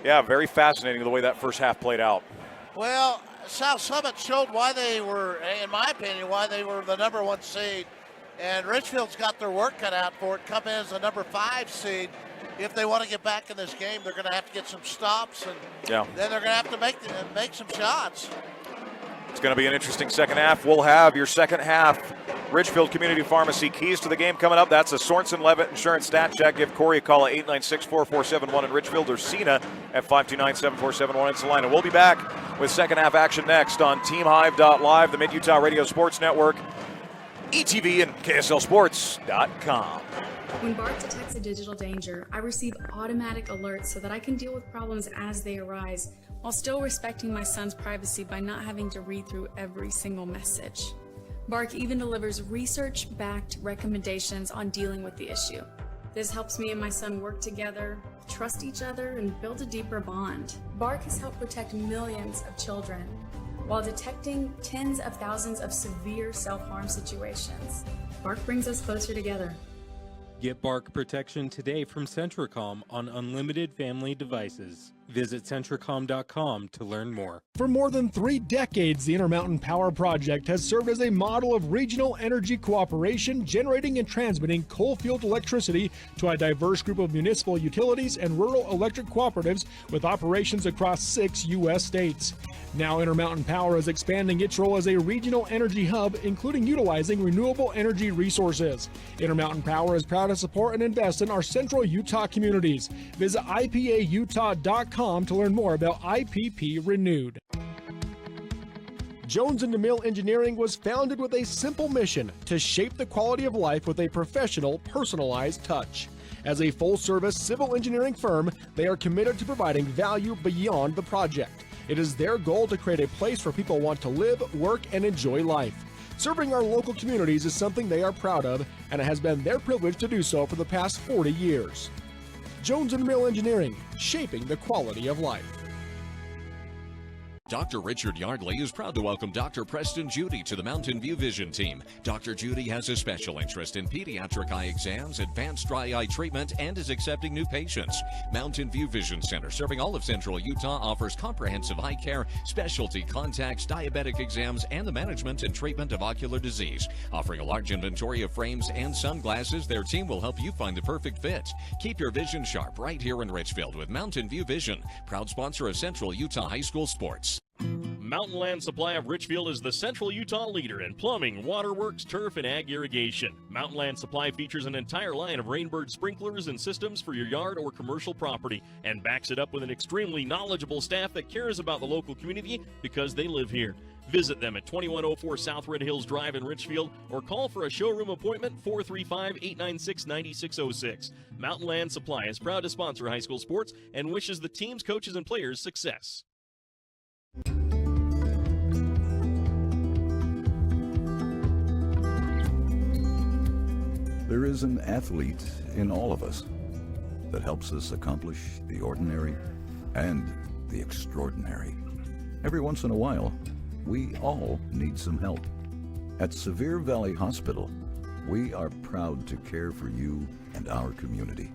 very fascinating the way that first half played out. Well, South Summit showed why they were, in my opinion, why they were the number 1 seed. And Richfield's got their work cut out for it, come in as the number 5 seed. If they want to get back in this game, they're going to have to get some stops, and then they're going to have to make some shots. It's going to be an interesting second half. We'll have your second half Richfield Community Pharmacy keys to the game coming up. That's a Sorensen Levitt Insurance Stat Check. Give Corey a call at 896-4471 in Richfield, or Cena at 529-7471 in Salina. We'll be back with second half action next on TeamHive.live, the Mid-Utah Radio Sports Network, ETV, and KSLSports.com. When BART detects a digital danger, I receive automatic alerts so that I can deal with problems as they arise, while still respecting my son's privacy by not having to read through every single message. BARC even delivers research-backed recommendations on dealing with the issue. This helps me and my son work together, trust each other, and build a deeper bond. BARC has helped protect millions of children while detecting tens of thousands of severe self-harm situations. BARC brings us closer together. Get BARC protection today from Centricom on unlimited family devices. Visit Centricom.com to learn more. For more than 3 decades, the Intermountain Power Project has served as a model of regional energy cooperation, generating and transmitting coal-fueled electricity to a diverse group of municipal utilities and rural electric cooperatives with operations across 6 U.S. states. Now Intermountain Power is expanding its role as a regional energy hub, including utilizing renewable energy resources. Intermountain Power is proud to support and invest in our central Utah communities. Visit IPAUtah.com to learn more about IPP Renewed. Jones & DeMille Engineering was founded with a simple mission to shape the quality of life with a professional, personalized touch. As a full-service civil engineering firm, they are committed to providing value beyond the project. It is their goal to create a place where people want to live, work, and enjoy life. Serving our local communities is something they are proud of, and it has been their privilege to do so for the past 40 years. Jones & DeMille Engineering, shaping the quality of life. Dr. Richard Yardley is proud to welcome Dr. Preston Judy to the Mountain View Vision team. Dr. Judy has a special interest in pediatric eye exams, advanced dry eye treatment, and is accepting new patients. Mountain View Vision Center, serving all of Central Utah, offers comprehensive eye care, specialty contacts, diabetic exams, and the management and treatment of ocular disease. Offering a large inventory of frames and sunglasses, their team will help you find the perfect fit. Keep your vision sharp right here in Richfield with Mountain View Vision, proud sponsor of Central Utah High School sports. Mountain Land Supply of Richfield is the Central Utah leader in plumbing, waterworks, turf, and ag irrigation. Mountain Land Supply features an entire line of Rainbird sprinklers and systems for your yard or commercial property, and backs it up with an extremely knowledgeable staff that cares about the local community because they live here. Visit them at 2104 South Red Hills Drive in Richfield, or call for a showroom appointment 435-896-9606. Mountain Land Supply is proud to sponsor high school sports and wishes the teams, coaches, and players success. There is an athlete in all of us that helps us accomplish the ordinary and the extraordinary. Every once in a while, we all need some help. At Sevier Valley Hospital, we are proud to care for you and our community,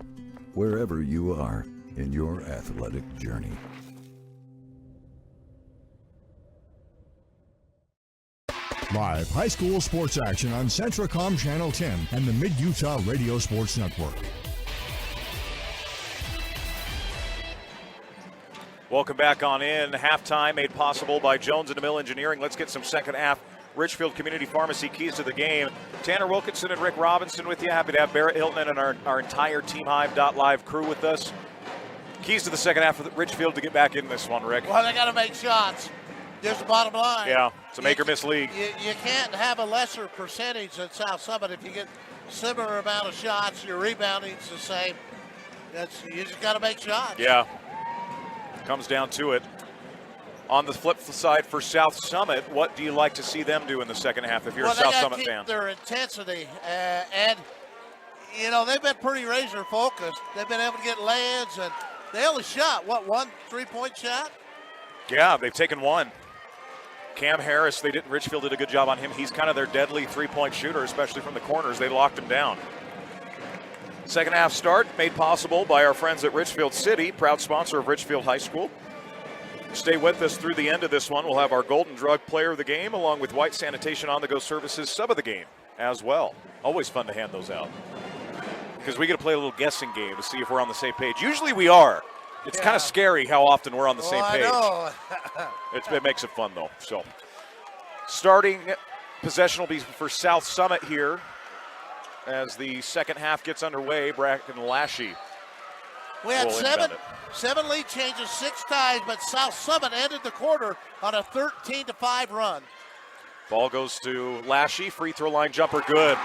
wherever you are in your athletic journey. Live high school sports action on Centracom Channel 10 and the Mid-Utah Radio Sports Network. Welcome back on in. Halftime made possible by Jones and DeMille Engineering. Let's get some second half Richfield Community Pharmacy keys to the game. Tanner Wilkinson and Rick Robinson with you. Happy to have Barrett Hilton and our entire Team Hive.live crew with us. Keys to the second half of Richfield to get back in this one, Rick. Well, they got to make shots. There's the bottom line. Yeah, it's a make or miss league. You can't have a lesser percentage than South Summit. If you get similar amount of shots, your rebounding's the same. You just got to make shots. Yeah, comes down to it. On the flip side for South Summit, what do you like to see them do in the second half if you're a South Summit fan? Their intensity, and you know they've been pretty razor focused. They've been able to get lay-ins, and they only shot one 3-point shot. Yeah, they've taken one. Cam Harris, Richfield did a good job on him. He's kind of their deadly 3-point shooter, especially from the corners. They locked him down. Second half start made possible by our friends at Richfield City, proud sponsor of Richfield High School. Stay with us through the end of this one. We'll have our Golden Drug Player of the Game along with White Sanitation On-the-Go Services Sub of the Game as well. Always fun to hand those out because we get to play a little guessing game to see if we're on the same page. Usually we are. It's kind of scary how often we're on the same page. I know. It makes it fun, though. So, starting possession will be for South Summit here as the second half gets underway. Bracken Lashy. We had seven lead changes 6 times, but South Summit ended the quarter on a 13-5 run. Ball goes to Lashy. Free throw line jumper, good.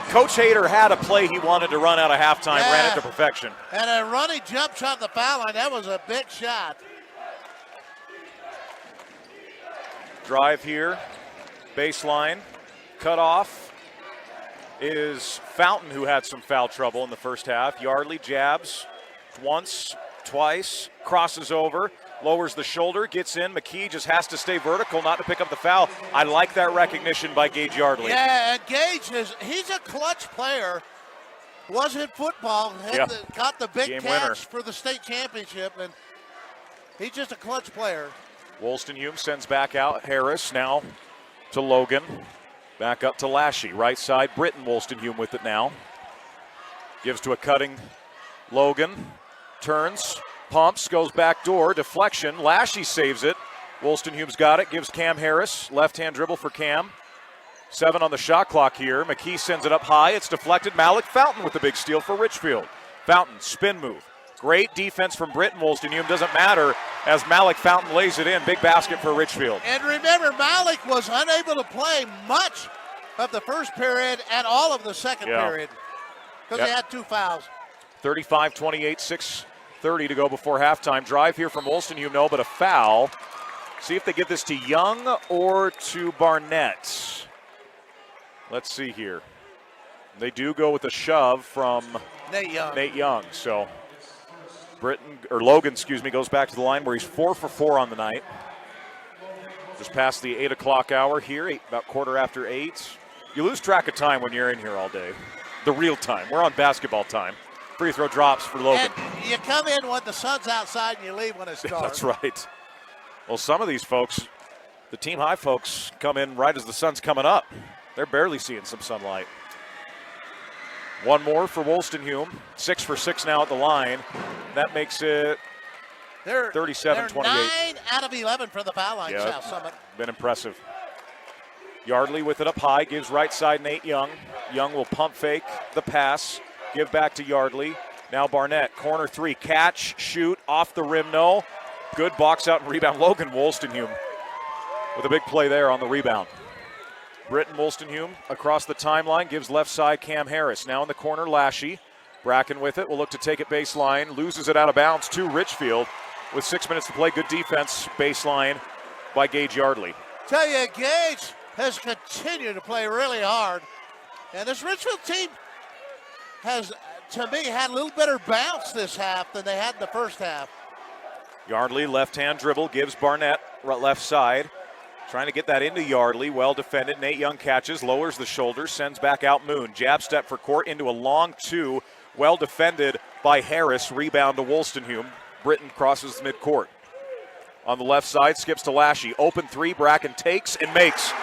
Coach Hader had a play he wanted to run out of halftime, ran it to perfection. And a running jump shot at the foul line. That was a big shot. Drive here, baseline, cut off is Fountain, who had some foul trouble in the first half. Yardley jabs once, twice, crosses over, lowers the shoulder, gets in. McKee just has to stay vertical, not to pick up the foul. I like that recognition by Gage Yardley. Yeah, and Gage, he's a clutch player. Was in football, got the big Game catch winner for the state championship, and he's just a clutch player. Wolstenhume sends back out Harris now to Logan. Back up to Lashy. Right side, Britton. Wolstenhume with it now. Gives to a cutting Logan. Turns, pumps, goes back door, deflection. Lashy saves it. Wolstenhume's got it, gives Cam Harris. Left-hand dribble for Cam. 7 on the shot clock here. McKee sends it up high. It's deflected. Malik Fountain with the big steal for Richfield. Fountain, spin move. Great defense from Britton. Wolstenhume doesn't matter as Malik Fountain lays it in. Big basket for Richfield. And remember, Malik was unable to play much of the first period and all of the second period because he had 2 fouls. 35-28, 6:30 to go before halftime. Drive here from Wolstenhume, no, but a foul. See if they give this to Young or to Barnett. Let's see here. They do go with a shove from Nate Young. So Logan, goes back to the line where he's 4 for 4 on the night. Just past the 8 o'clock hour here, about 8:15. You lose track of time when you're in here all day. The real time. We're on basketball time. Free throw drops for Logan. And you come in when the sun's outside and you leave when it starts. That's right. Well, some of these folks, the Team High folks, come in right as the sun's coming up. They're barely seeing some sunlight. One more for Wolstenhume. 6 for 6 now at the line. That makes it 37-28. 9 out of 11 for the foul line, South Summit. Been impressive. Yardley with it up high, gives right side Nate Young. Young will pump fake the pass, give back to Yardley. Now Barnett, corner 3, catch, shoot, off the rim, no. Good box out and rebound. Logan Wolstenhume with a big play there on the rebound. Britton Wolstenhume across the timeline, gives left side Cam Harris. Now in the corner, Lashy. Bracken with it, will look to take it baseline, loses it out of bounds to Richfield with 6 minutes to play. Good defense, baseline by Gage Yardley. Tell you, Gage has continued to play really hard. And this Richfield team, has, to me, had a little better bounce this half than they had in the first half. Yardley, left-hand dribble, gives Barnett left side. Trying to get that into Yardley. Well defended. Nate Young catches, lowers the shoulders, sends back out Moon. Jab step for court into a long two. Well defended by Harris. Rebound to Wolstenhume. Britton crosses midcourt. On the left side, skips to Lashy. Open three, Bracken takes and makes.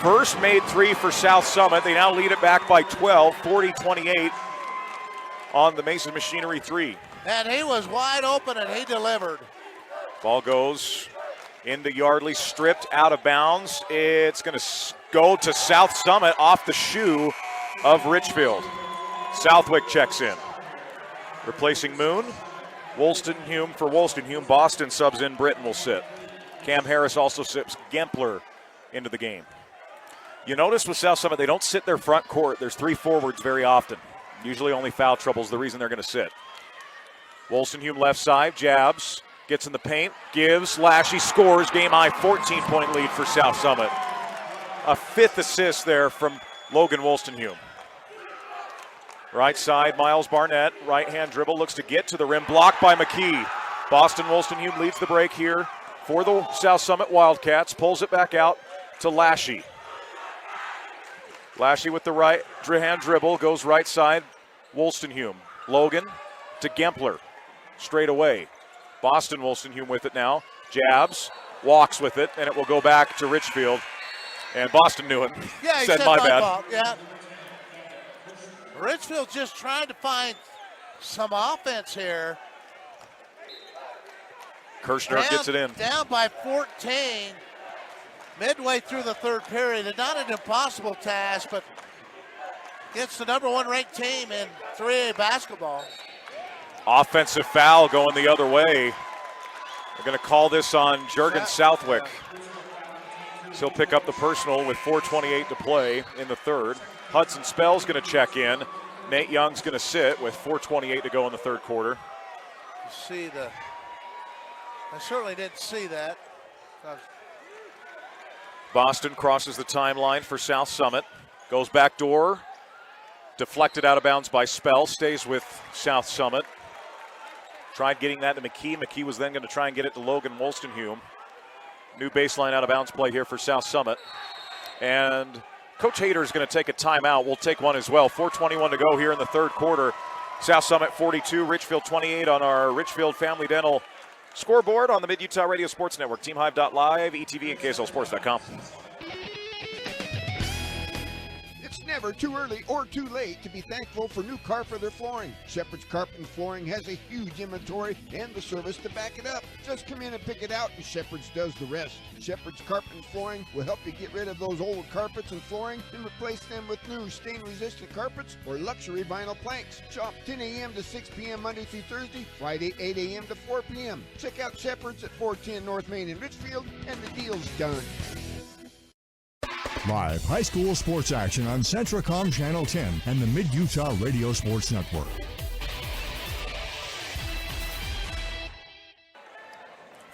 First made three for South Summit. They now lead it back by 12, 40-28 on the Mason Machinery three. And he was wide open and he delivered. Ball goes into Yardley, stripped out of bounds. It's going to go to South Summit off the shoe of Richfield. Southwick checks in. Replacing Moon. Wolstenhume for Wolstenhume. Boston subs in. Britton will sit. Cam Harris also sips Gempler into the game. You notice with South Summit, they don't sit their front court. There's three forwards very often. Usually only foul trouble is the reason they're going to sit. Wolstenhume left side, jabs. Gets in the paint, gives, Lashy scores, game high 14-point lead for South Summit. A fifth assist there from Logan Wolstenhume. Right side, Miles Barnett, right-hand dribble, looks to get to the rim, blocked by McKee. Boston Wolstenhume leads the break here for the South Summit Wildcats, pulls it back out to Lashy. Lashy with the right-hand dribble, goes right side, Wolstenhume. Logan to Gempler, straight away. Boston Wolstenhume with it now. Jabs, walks with it, and it will go back to Richfield. And Boston knew it. Yeah, he said said my my bad. fault. Yeah. Richfield just trying to find some offense here. Kirshner gets it in. Down by 14 midway through the third period. And not an impossible task, but gets the number one ranked team in 3A basketball. Offensive foul going the other way. They're going to call this on Jurgen Southwick. So he'll pick up the personal with 4:28 to play in the third. Hudson Spell's going to check in. Nate Young's going to sit with 4:28 to go in the third quarter. I certainly didn't see that. Boston crosses the timeline for South Summit. Goes back door. Deflected out of bounds by Spell. Stays with South Summit. Tried getting that to McKee. McKee was then going to try and get it to Logan Wolstenhume. New baseline out of bounds play here for South Summit. And Coach Hader is going to take a timeout. We'll take one as well. 4:21 to go here in the third quarter. South Summit 42, Richfield 28 on our Richfield Family Dental scoreboard on the Mid-Utah Radio Sports Network. TeamHive.live, ETV, and KSLSports.com. It's never too early or too late to be thankful for new Carpenter flooring. Shepherd's Carpet and Flooring has a huge inventory and the service to back it up. Just come in and pick it out and Shepherd's does the rest. Shepherd's Carpet and Flooring will help you get rid of those old carpets and flooring and replace them with new stain-resistant carpets or luxury vinyl planks. Shop 10 a.m. to 6 p.m. Monday through Thursday, Friday 8 a.m. to 4 p.m. Check out Shepherd's at 410 North Main in Richfield, and the deal's done. Live high school sports action on Centracom Channel 10 and the Mid-Utah Radio Sports Network.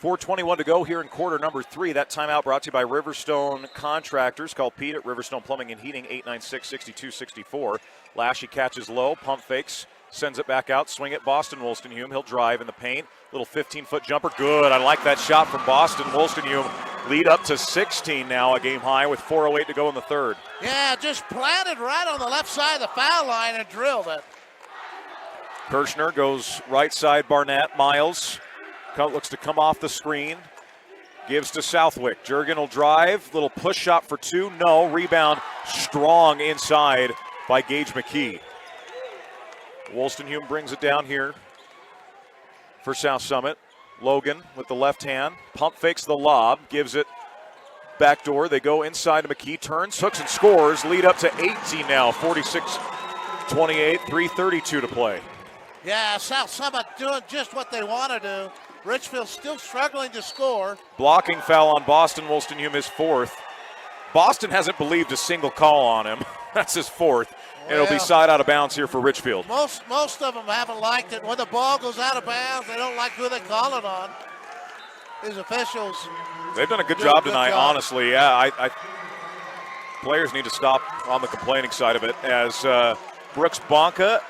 .421 to go here in quarter number 3. That timeout brought to you by Riverstone Contractors. Call Pete at Riverstone Plumbing and Heating, 896-6264. Lashy catches low, pump fakes, sends it back out, swing it, Boston Wolstenhume. He'll drive in the paint. Little 15-foot jumper. Good. I like that shot from Boston Wolstenhume. Lead up to 16 now, a game high with 4:08 to go in the third. Yeah, just planted right on the left side of the foul line and drilled it. Kirshner goes right side, Barnett. Miles looks to come off the screen. Gives to Southwick. Jurgen will drive. Little push shot for two. No. Rebound strong inside by Gage McKee. Wolstenhume brings it down here for South Summit. Logan with the left hand. Pump fakes the lob. Gives it backdoor. They go inside to McKee. Turns, hooks, and scores. Lead up to 18 now. 46-28. 3:32 to play. Yeah, South Summit doing just what they want to do. Richfield still struggling to score. Blocking foul on Boston Wolstenhume, his fourth. Boston hasn't believed a single call on him. That's his fourth. It'll be side out of bounds here for Richfield. Most of them haven't liked it. When the ball goes out of bounds, they don't like who they call it on. These officials. They've done a good job tonight, honestly. Yeah, I players need to stop on the complaining side of it as Brooks Bronca,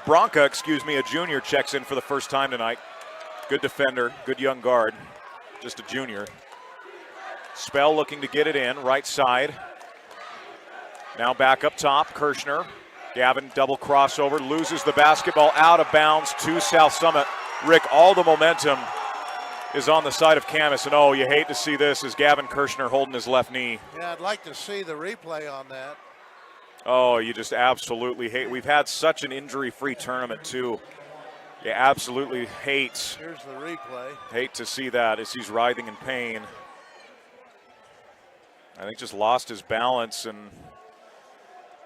a junior, checks in for the first time tonight. Good defender, good young guard, just a junior. Spell looking to get it in, right side. Now back up top, Kirshner. Gavin double crossover, loses the basketball out of bounds to South Summit. Rick, all the momentum is on the side of Camas, and oh, you hate to see this as Gavin Kirshner holding his left knee. Yeah, I'd like to see the replay on that. Oh, you just absolutely hate. We've had such an injury-free tournament, too. You absolutely hate. Here's the replay. Hate to see that as he's writhing in pain. I think just lost his balance, and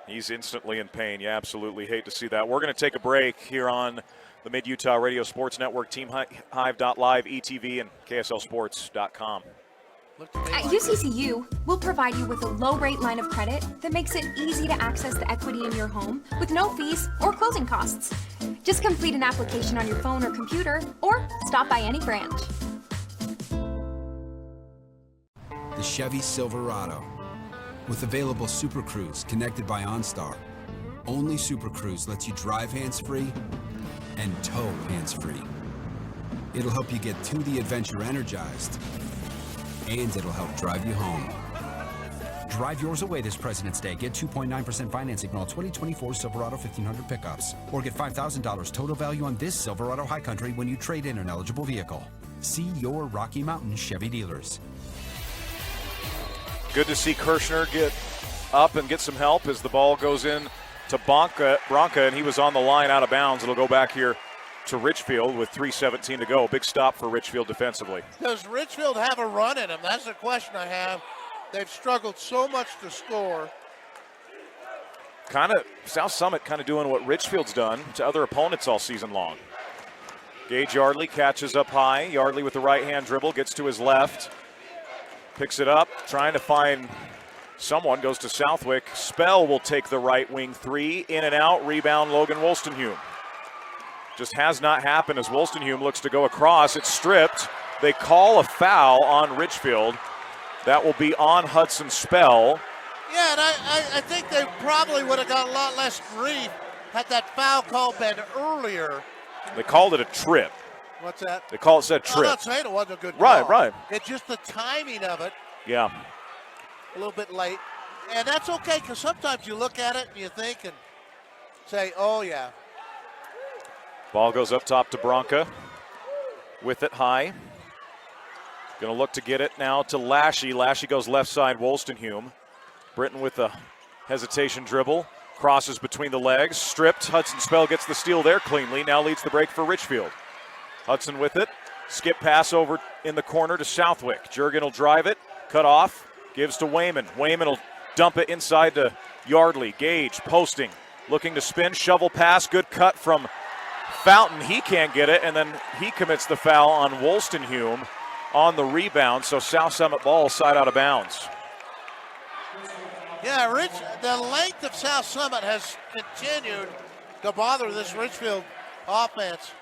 he's instantly in pain. You absolutely hate to see that. We're going to take a break here on the Mid-Utah Radio Sports Network, TeamHive.live, ETV, and KSLSports.com. At UCCU, we'll provide you with a low-rate line of credit that makes it easy to access the equity in your home with no fees or closing costs. Just complete an application on your phone or computer, or stop by any branch. The Chevy Silverado. With available Super Cruise connected by OnStar. Only Super Cruise lets you drive hands-free and tow hands-free. It'll help you get to the adventure energized, and it'll help drive you home. Drive yours away this President's Day. Get 2.9% financing on all 2024 Silverado 1500 pickups. Or get $5,000 total value on this Silverado High Country when you trade in an eligible vehicle. See your Rocky Mountain Chevy dealers. Good to see Kirshner get up and get some help as the ball goes in to Bronca, and he was on the line out of bounds. It'll go back here to Richfield with 3:17 to go. Big stop for Richfield defensively. Does Richfield have a run in them? That's the question I have. They've struggled so much to score. South Summit kind of doing what Richfield's done to other opponents all season long. Gage Yardley catches up high. Yardley with the right-hand dribble, gets to his left. Picks it up, trying to find someone, goes to Southwick. Spell will take the right wing three, in and out, rebound Logan Wolstenhume. Just has not happened as Wolstenhume looks to go across. It's stripped. They call a foul on Richfield. That will be on Hudson Spell. Yeah, and I think they probably would have got a lot less grief had that foul call been earlier. They called it a trip. What's that? They call it said trip. I'm not saying it wasn't a good call. Right. It's just the timing of it. Yeah. A little bit late. And that's okay, because sometimes you look at it and you think and say, oh, yeah. Ball goes up top to Bronca. With it high. Going to look to get it now to Lashy. Lashy goes left side, Wolstenhume. Britton with a hesitation dribble. Crosses between the legs. Stripped. Hudson Spell gets the steal there cleanly. Now leads the break for Richfield. Hudson with it. Skip pass over in the corner to Southwick. Jurgen will drive it. Cut off. Gives to Wayman. Wayman will dump it inside to Yardley. Gage posting. Looking to spin. Shovel pass. Good cut from Fountain. He can't get it. And then he commits the foul on Wolstenhume on the rebound. So South Summit ball side out of bounds. Yeah, the length of South Summit has continued to bother this Richfield offense.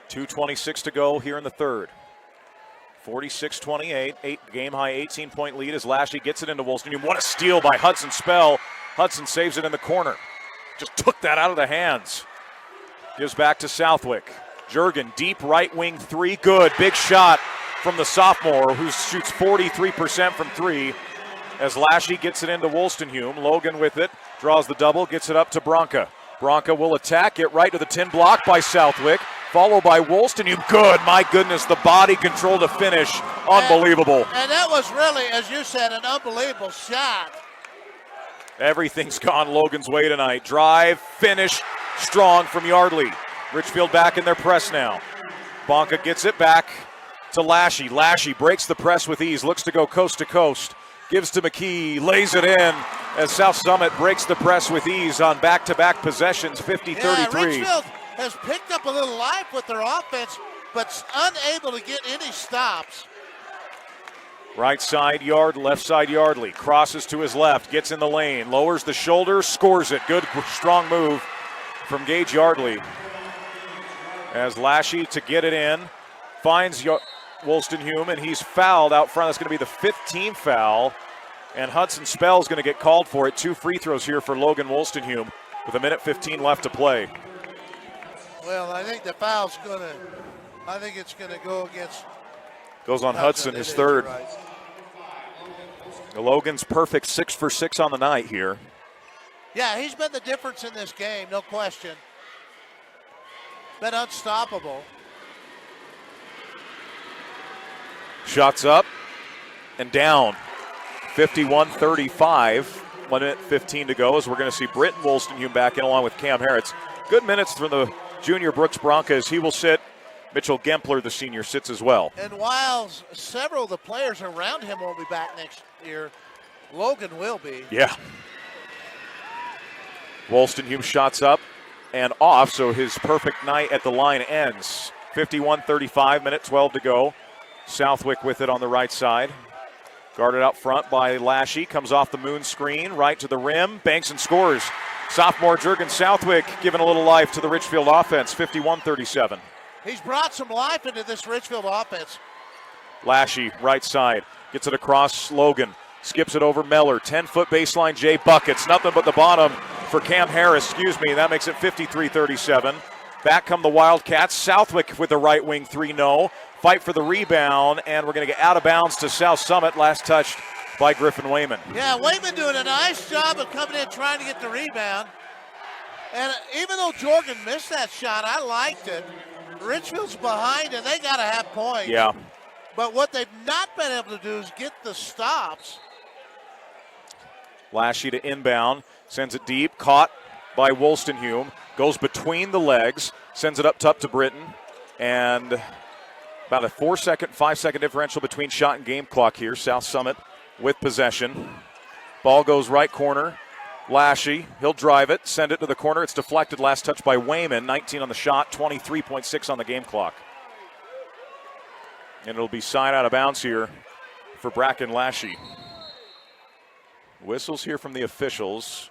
2:26 to go here in the third. 46-28, game-high 18-point lead as Lashley gets it into Wolstenhume. What a steal by Hudson Spell. Hudson saves it in the corner. Just took that out of the hands. Gives back to Southwick. Jurgen, deep right wing three. Good, big shot from the sophomore who shoots 43% from three as Lashley gets it into Wolstenhume. Logan with it, draws the double, gets it up to Bronca. Bronca will attack, get right to the 10, blocked by Southwick. Followed by Wolstenhume. Good, my goodness, the body control to finish. Unbelievable. And that was really, as you said, an unbelievable shot. Everything's gone Logan's way tonight. Drive, finish, strong from Yardley. Richfield back in their press now. Bonka gets it back to Lashy. Lashy breaks the press with ease, looks to go coast to coast. Gives to McKee, lays it in as South Summit breaks the press with ease on back-to-back possessions, 50-33. Yeah, Richfield has picked up a little life with their offense, but unable to get any stops. Right side Yard, left side Yardley. Crosses to his left, gets in the lane, lowers the shoulder, scores it. Good, strong move from Gage Yardley. As Lashy to get it in, finds Wolstenhume, and he's fouled out front. That's going to be the 15th foul And Hudson Spell is going to get called for it. 2 free throws here for Logan Wolstenhume with 1:15 left to play. Well, I think the foul's going to, I think it's going to go against. Goes on Hudson, his third. Right. Logan's perfect 6 for 6 on the night here. Yeah, he's been the difference in this game, no question. Been unstoppable. Shots up and down. 51-35. 1:15 to go as we're going to see Britton Wolstenhume back in along with Cam Harris. Good minutes for the junior Brooks Broncos. He will sit. Mitchell Gempler, the senior, sits as well. And while several of the players around him won't be back next year, Logan will be. Yeah. Wolstenhume shots up and off, so his perfect night at the line ends. 51-35, minute 12 to go. Southwick with it on the right side. Guarded out front by Lashy, comes off the moon screen, right to the rim, banks and scores. Sophomore Jurgen Southwick giving a little life to the Richfield offense, 51-37. He's brought some life into this Richfield offense. Lashy, right side, gets it across Logan, skips it over Meller, 10-foot baseline, Jay buckets, nothing but the bottom for Cam Harris, that makes it 53-37. Back come the Wildcats, Southwick with the right wing 3, no. Fight for the rebound, and we're going to get out of bounds to South Summit, last touched by Griffin Wayman. Yeah, Wayman doing a nice job of coming in trying to get the rebound. And even though Jorgen missed that shot, I liked it. Richfield's behind, and they got to have points. Yeah. But what they've not been able to do is get the stops. Lashy to inbound, sends it deep, caught by Wolstenhume, goes between the legs, sends it up top to Britton, and about a 4-second, 5-second differential between shot and game clock here. South Summit with possession. Ball goes right corner. Lashy, he'll drive it, send it to the corner. It's deflected, last touch by Wayman. 19 on the shot, 23.6 on the game clock. And it'll be side out of bounds here for Bracken Lashy. Whistles here from the officials.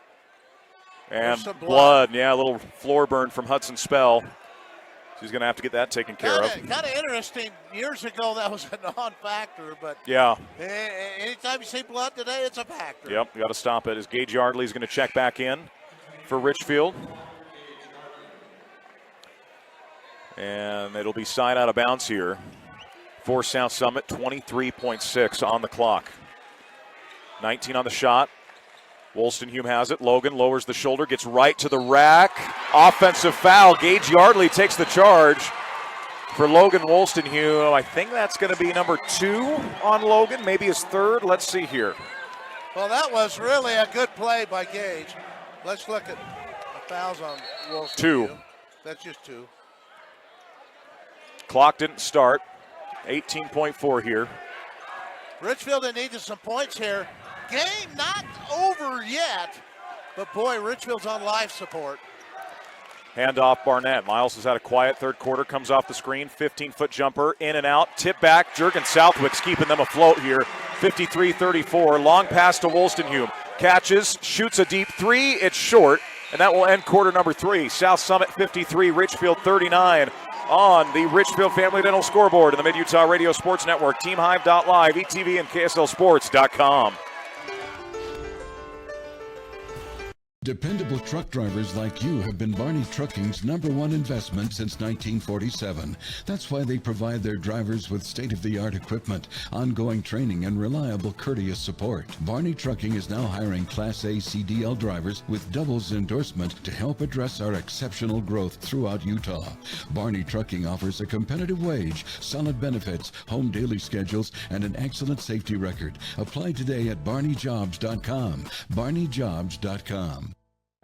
And blood. Yeah, a little floor burn from Hudson Spell. He's going to have to get that taken care of. Kind of interesting. Years ago, that was a non-factor, but yeah. Anytime you see blood today, it's a factor. Yep, you got to stop it. As Gage Yardley is going to check back in for Richfield. And it'll be side out of bounds here for South Summit. 23.6 on the clock. 19 on the shot. Wolstenhume has it. Logan lowers the shoulder, gets right to the rack. Offensive foul. Gage Yardley takes the charge for Logan Wolstenhume. I think that's going to be number 2 on Logan, maybe his third. Let's see here. Well, that was really a good play by Gage. Let's look at the fouls on Wolstenhume. 2. That's just 2. Clock didn't start. 18.4 here. Richfield needed some points here. Game not over yet, but boy, Richfield's on life support. Hand off Barnett. Miles has had a quiet third quarter, comes off the screen, 15-foot jumper, in and out, tip back. Jurgen Southwick's keeping them afloat here, 53-34. Long pass to Wolstenhume. Catches, shoots a deep 3, it's short, and that will end quarter number 3. South Summit 53, Richfield 39 on the Richfield Family Dental scoreboard in the Mid-Utah Radio Sports Network, teamhive.live, ETV, and KSLSports.com. Dependable truck drivers like you have been Barney Trucking's #1 investment since 1947. That's why they provide their drivers with state-of-the-art equipment, ongoing training, and reliable, courteous support. Barney Trucking is now hiring Class A CDL drivers with doubles endorsement to help address our exceptional growth throughout Utah. Barney Trucking offers a competitive wage, solid benefits, home daily schedules, and an excellent safety record. Apply today at barneyjobs.com. barneyjobs.com.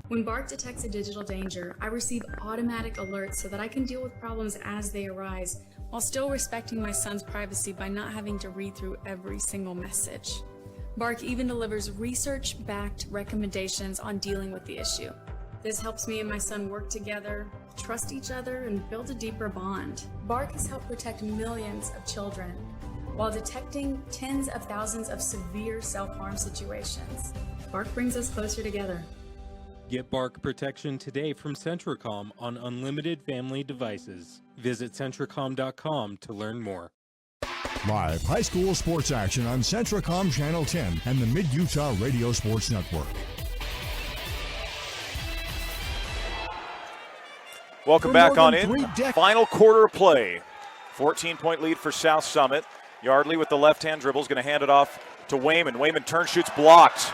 When BARC detects a digital danger, I receive automatic alerts so that I can deal with problems as they arise, while still respecting my son's privacy by not having to read through every single message. BARC even delivers research-backed recommendations on dealing with the issue. This helps me and my son work together, trust each other, and build a deeper bond. BARC has helped protect millions of children while detecting tens of thousands of severe self-harm situations. BARC brings us closer together. Get BARC protection today from Centricom on unlimited family devices. Visit Centricom.com to learn more. Live high school sports action on Centracom Channel 10 and the Mid-Utah Radio Sports Network. Welcome back on in. Final quarter of play. 14-point lead for South Summit. Yardley with the left-hand dribble is going to hand it off to Wayman. Wayman turns, shoots, blocked.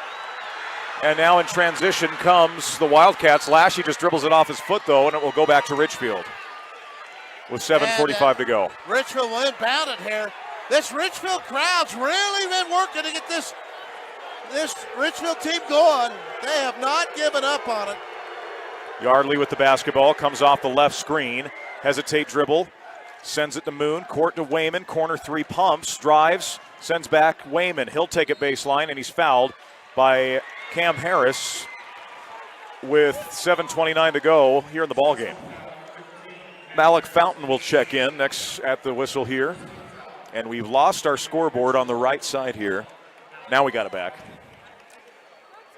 And now in transition comes the Wildcats. Lashy just dribbles it off his foot, though, and it will go back to Richfield with 7:45 to go. Richfield will inbound it here. This Richfield crowd's really been working to get this Richfield team going. They have not given up on it. Yardley with the basketball, comes off the left screen. Hesitate dribble, sends it to Moon. Court to Wayman, corner three, pumps, drives, sends back Wayman. He'll take it baseline, and he's fouled by Cam Harris with 7:29 to go here in the ballgame. Malik Fountain will check in next at the whistle here. And we've lost our scoreboard on the right side here. Now we got it back.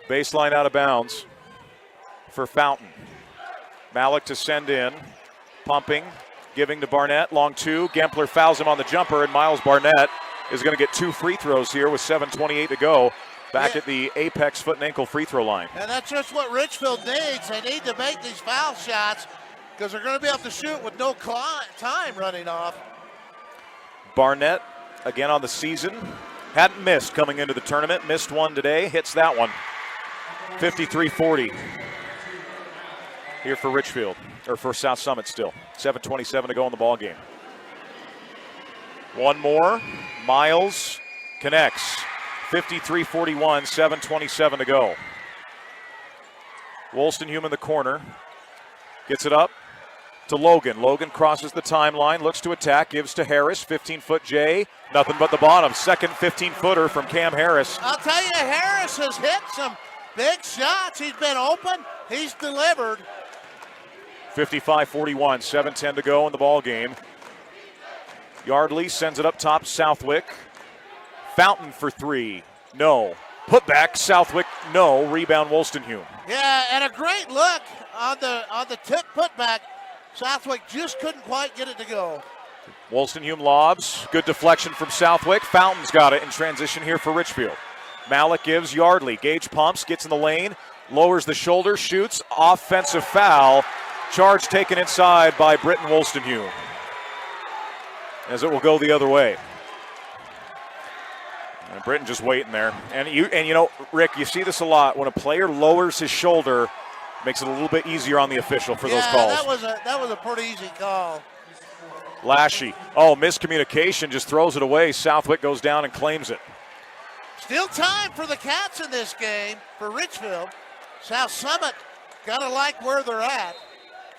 Baseline out of bounds for Fountain. Malik to send in. Pumping, giving to Barnett. Long two. Gempler fouls him on the jumper, and Miles Barnett is going to get 2 free throws here with 7:28 to go. Back at the apex foot and ankle free throw line. And that's just what Richfield needs. They need to make these foul shots because they're going to be able to shoot with no time running off. Barnett, again on the season, hadn't missed coming into the tournament. Missed one today, hits that one. 53-40 here for Richfield, or for South Summit still. 7:27 to go in the ball game. One more, Miles connects. 53-41, 7:27 to go. Wolstenhume in the corner, gets it up to Logan. Logan crosses the timeline, looks to attack, gives to Harris. 15-foot J, nothing but the bottom. Second 15-footer from Cam Harris. I'll tell you, Harris has hit some big shots. He's been open. He's delivered. 55-41, 7:10 to go in the ball game. Yardley sends it up top, Southwick. Fountain for three, no. Put back, Southwick, no. Rebound, Wolstenhume. Yeah, and a great look on the tip putback. Southwick just couldn't quite get it to go. Wolstenhume lobs, good deflection from Southwick. Fountain's got it in transition here for Richfield. Malik gives Yardley. Gage pumps, gets in the lane, lowers the shoulder, shoots, offensive foul. Charge taken inside by Britton Wolstenhume, as it will go the other way. And Britton just waiting there. And you know, Rick, you see this a lot. When a player lowers his shoulder, makes it a little bit easier on the official for those calls. That was a pretty easy call. Lashy. Oh, miscommunication, just throws it away. Southwick goes down and claims it. Still time for the Cats in this game for Richfield. South Summit gotta like where they're at.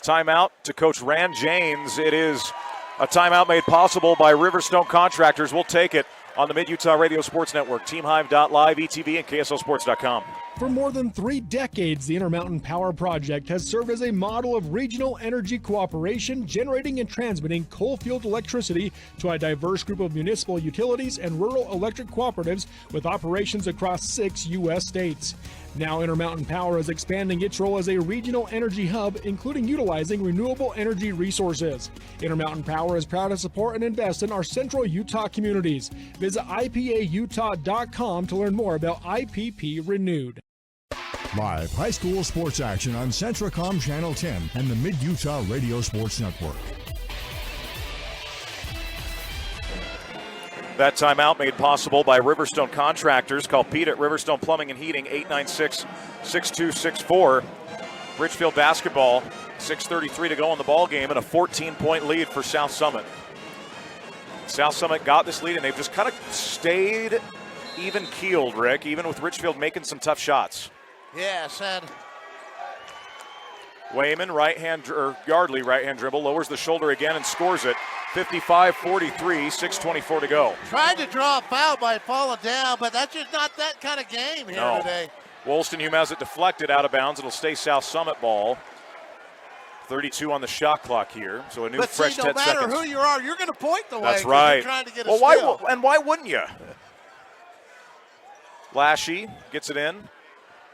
Timeout to Coach Rand James. It is a timeout made possible by Riverstone Contractors. We'll take it on the Mid-Utah Radio Sports Network, teamhive.live, ETV, and KSLSports.com. For more than 3 decades, the Intermountain Power Project has served as a model of regional energy cooperation, generating and transmitting coal-fueled electricity to a diverse group of municipal utilities and rural electric cooperatives with operations across 6 U.S. states. Now Intermountain Power is expanding its role as a regional energy hub, including utilizing renewable energy resources. Intermountain Power is proud to support and invest in our central Utah communities. Visit IPAUtah.com to learn more about IPP Renewed. Live high school sports action on Centracom Channel 10 and the Mid-Utah Radio Sports Network. That timeout made possible by Riverstone Contractors. Call Pete at Riverstone Plumbing and Heating, 896-6264. Richfield basketball, 6:33 to go in the ball game, and a 14-point lead for South Summit. South Summit got this lead, and they've just kind of stayed even-keeled, Rick, even with Richfield making some tough shots. Yes, and Wayman, Yardley, right-hand dribble, lowers the shoulder again and scores it. 55-43, 6:24 to go. Tried to draw a foul by falling down, but that's just not that kind of game here today. Wolstenhume has it deflected out of bounds. It'll stay South Summit ball. 32 on the shot clock here, so a new fresh 10 seconds. No matter who you are, you're going to point the way. That's right. You're trying to get a steal. Why wouldn't you? Lashy gets it in.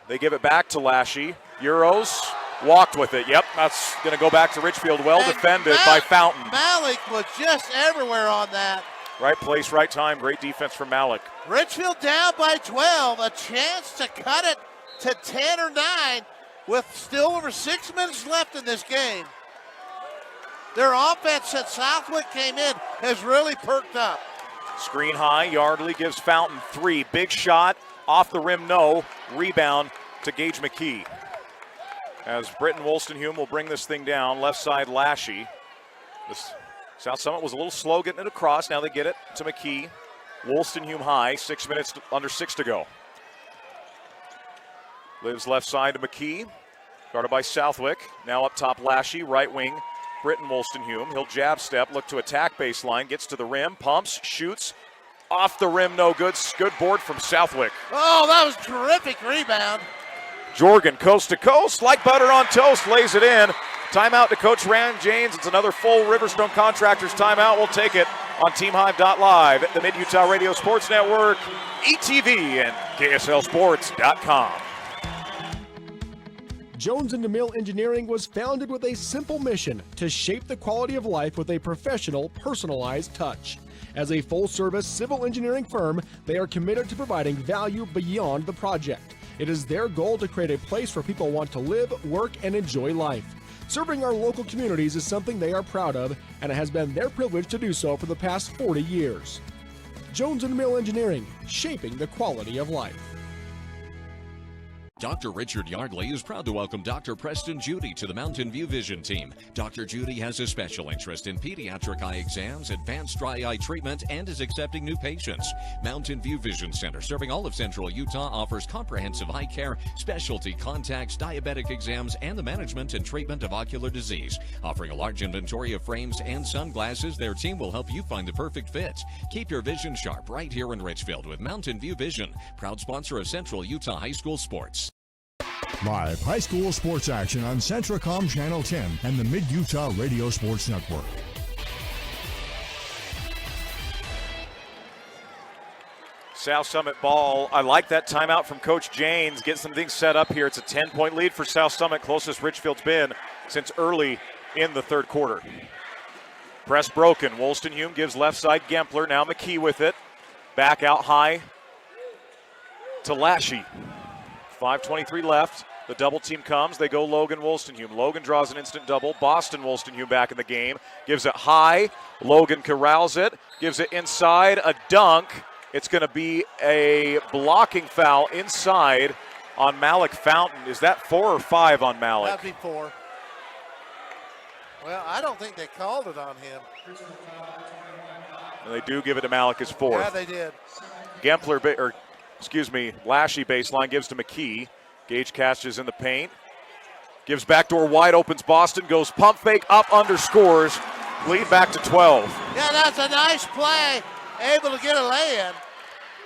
They give it back to Lashy. Euros. Walked with it. Yep, that's going to go back to Richfield. Well defended by Fountain. Malik was just everywhere on that. Right place, right time. Great defense from Malik. Richfield down by 12. A chance to cut it to 10 or 9 with still over 6 minutes left in this game. Their offense since Southwick came in has really perked up. Screen high. Yardley gives Fountain 3. Big shot. Off the rim, no. Rebound to Gage McKee. As Britton Wolstenhume will bring this thing down. Left side, Lashy. This South Summit was a little slow getting it across. Now they get it to McKee. Wolstenhume high. 6 minutes, under 6 to go. Lives left side to McKee. Guarded by Southwick. Now up top, Lashy. Right wing, Britton Wolstenhume. He'll jab step, look to attack baseline. Gets to the rim, pumps, shoots. Off the rim, no good. Good board from Southwick. Oh, that was a terrific rebound. Jorgen, coast to coast, like butter on toast, lays it in. Timeout to Coach Rand James. It's another full Riverstone Contractors timeout. We'll take it on TeamHive.live, the Mid-Utah Radio Sports Network, ETV, and KSLSports.com. Jones & DeMille Engineering was founded with a simple mission to shape the quality of life with a professional, personalized touch. As a full-service civil engineering firm, they are committed to providing value beyond the project. It is their goal to create a place where people want to live, work, and enjoy life. Serving our local communities is something they are proud of, and it has been their privilege to do so for the past 40 years. Jones & DeMille Engineering, shaping the quality of life. Dr. Richard Yardley is proud to welcome Dr. Preston Judy to the Mountain View Vision team. Dr. Judy has a special interest in pediatric eye exams, advanced dry eye treatment, and is accepting new patients. Mountain View Vision Center, serving all of Central Utah, offers comprehensive eye care, specialty contacts, diabetic exams, and the management and treatment of ocular disease. Offering a large inventory of frames and sunglasses, their team will help you find the perfect fit. Keep your vision sharp right here in Richfield with Mountain View Vision, proud sponsor of Central Utah High School Sports. Live high school sports action on Centracom Channel 10 and the Mid-Utah Radio Sports Network. South Summit ball. I like that timeout from Coach Janes. Get some things set up here. It's a 10-point lead for South Summit, closest Richfield's been since early in the third quarter. Press broken. Wolstenhume gives left side Gempler. Now McKee with it. Back out high to Lashy. 5:23 left. The double team comes. They go Logan Wolstenhume. Logan draws an instant double. Boston Wolstenhume back in the game. Gives it high. Logan corrals it. Gives it inside. A dunk. It's going to be a blocking foul inside on Malik Fountain. Is that 4 or 5 on Malik? That'd be 4. Well, I don't think they called it on him. And they do give it to Malik as 4. Yeah, they did. Lashy baseline gives to McKee. Gage catches in the paint. Gives backdoor wide opens Boston. Goes pump fake up, underscores. Lead back to 12. Yeah, that's a nice play. Able to get a lay-in.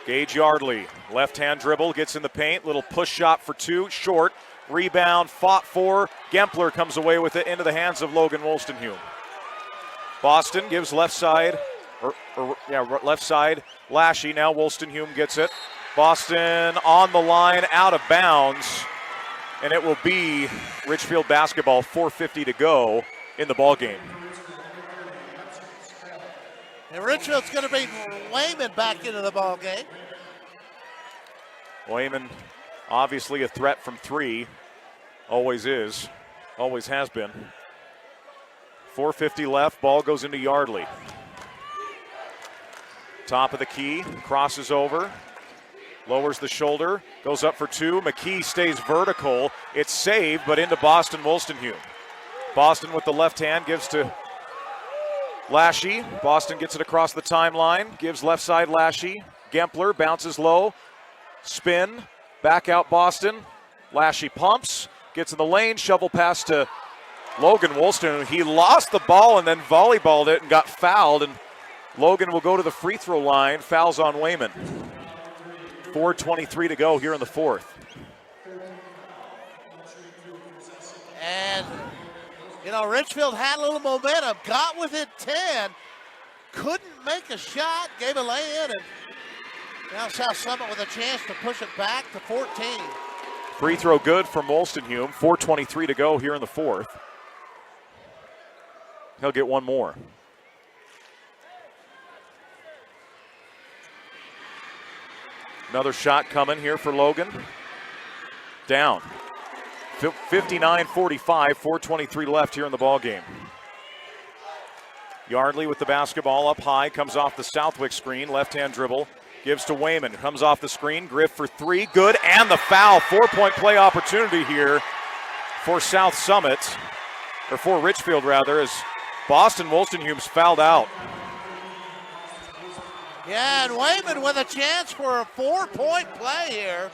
Gage Yardley, left-hand dribble, gets in the paint. Little push shot for 2, short. Rebound, fought for. Gempler comes away with it into the hands of Logan Wolstenhume. Boston gives left side, left side. Lashy, now Wolstenhume gets it. Boston on the line, out of bounds, and it will be Richfield basketball, 4:50 to go in the ball game. And Richfield's going to bring Wayman back into the ball game. Wayman, obviously a threat from 3, always is, always has been. 4:50 left, ball goes into Yardley. Top of the key, crosses over. Lowers the shoulder, goes up for 2. McKee stays vertical. It's saved, but into Boston Wolstenhume. Boston with the left hand gives to Lashy. Boston gets it across the timeline, gives left side Lashy. Gempler bounces low, spin, back out Boston. Lashy pumps, gets in the lane, shovel pass to Logan Wolstenhume. He lost the ball and then volleyballed it and got fouled, and Logan will go to the free throw line. Fouls on Wayman. 4:23 to go here in the fourth. And, Richfield had a little momentum, got within 10, couldn't make a shot, gave a lay-in, and now South Summit with a chance to push it back to 14. Free throw good from Wolstenhume. 4:23 to go here in the fourth. He'll get one more. Another shot coming here for Logan. Down. 59-45, 4:23 left here in the ball game. Yardley with the basketball up high, comes off the Southwick screen, left-hand dribble, gives to Wayman, comes off the screen, Griff for three, good, and the foul. 4-point play opportunity here for South Summit, or for Richfield rather, as Boston Wolstenholme's fouled out. Yeah, and Wayman with a chance for a 4-point play here.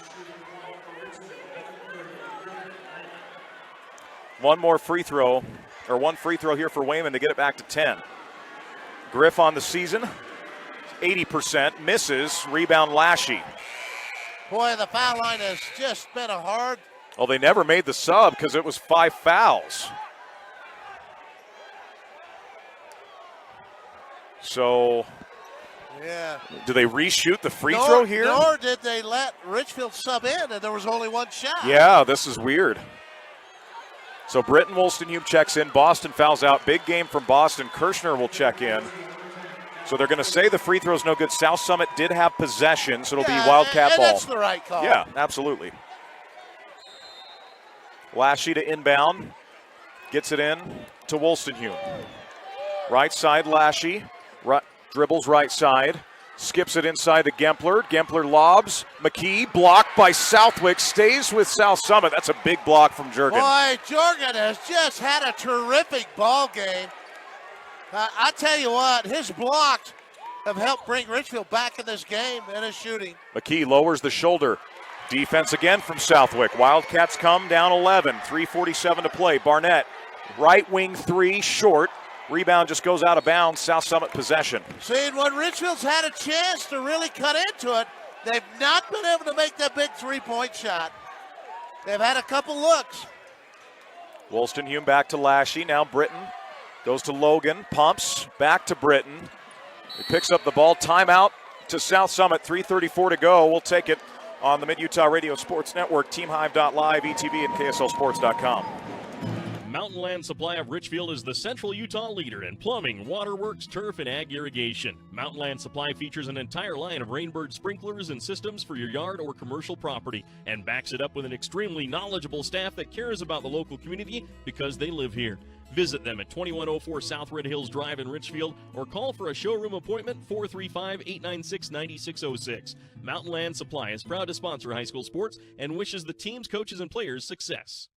One free throw here for Wayman to get it back to 10. Griff on the season, 80%, misses, rebound Lashy. Boy, the foul line has just been a hard. Well, they never made the sub because it was 5 fouls. So, yeah. Do they reshoot the free throw here? Nor did they let Richfield sub in, and there was only one shot. Yeah, this is weird. So Britton Wolstenholme checks in. Boston fouls out. Big game from Boston. Kirshner will check in. So they're going to say the free throw's no good. South Summit did have possession, so it'll be Wildcat ball. That's the right call. Yeah, absolutely. Lashy to inbound. Gets it in to Wolstenholme. Right side, Lashy. Dribbles right side. Skips it inside to Gempler. Gempler lobs. McKee blocked by Southwick. Stays with South Summit. That's a big block from Jurgen. Boy, Jurgen has just had a terrific ball game. I tell you what, his blocks have helped bring Richfield back in this game and his shooting. McKee lowers the shoulder. Defense again from Southwick. Wildcats come down 11. 3:47 to play. Barnett, right wing three, short. Rebound just goes out of bounds. South Summit possession. See, when Richfield's had a chance to really cut into it, they've not been able to make that big three-point shot. They've had a couple looks. Wolstenholme back to Lashy. Now Britton goes to Logan. Pumps back to Britton. He picks up the ball. Timeout to South Summit. 3:34 to go. We'll take it on the Mid-Utah Radio Sports Network, teamhive.live, ETV, and KSLSports.com. Mountain Land Supply of Richfield is the Central Utah leader in plumbing, waterworks, turf, and ag irrigation. Mountain Land Supply features an entire line of Rainbird sprinklers and systems for your yard or commercial property and backs it up with an extremely knowledgeable staff that cares about the local community because they live here. Visit them at 2104 South Red Hills Drive in Richfield or call for a showroom appointment 435-896-9606. Mountain Land Supply is proud to sponsor high school sports and wishes the teams, coaches, and players success.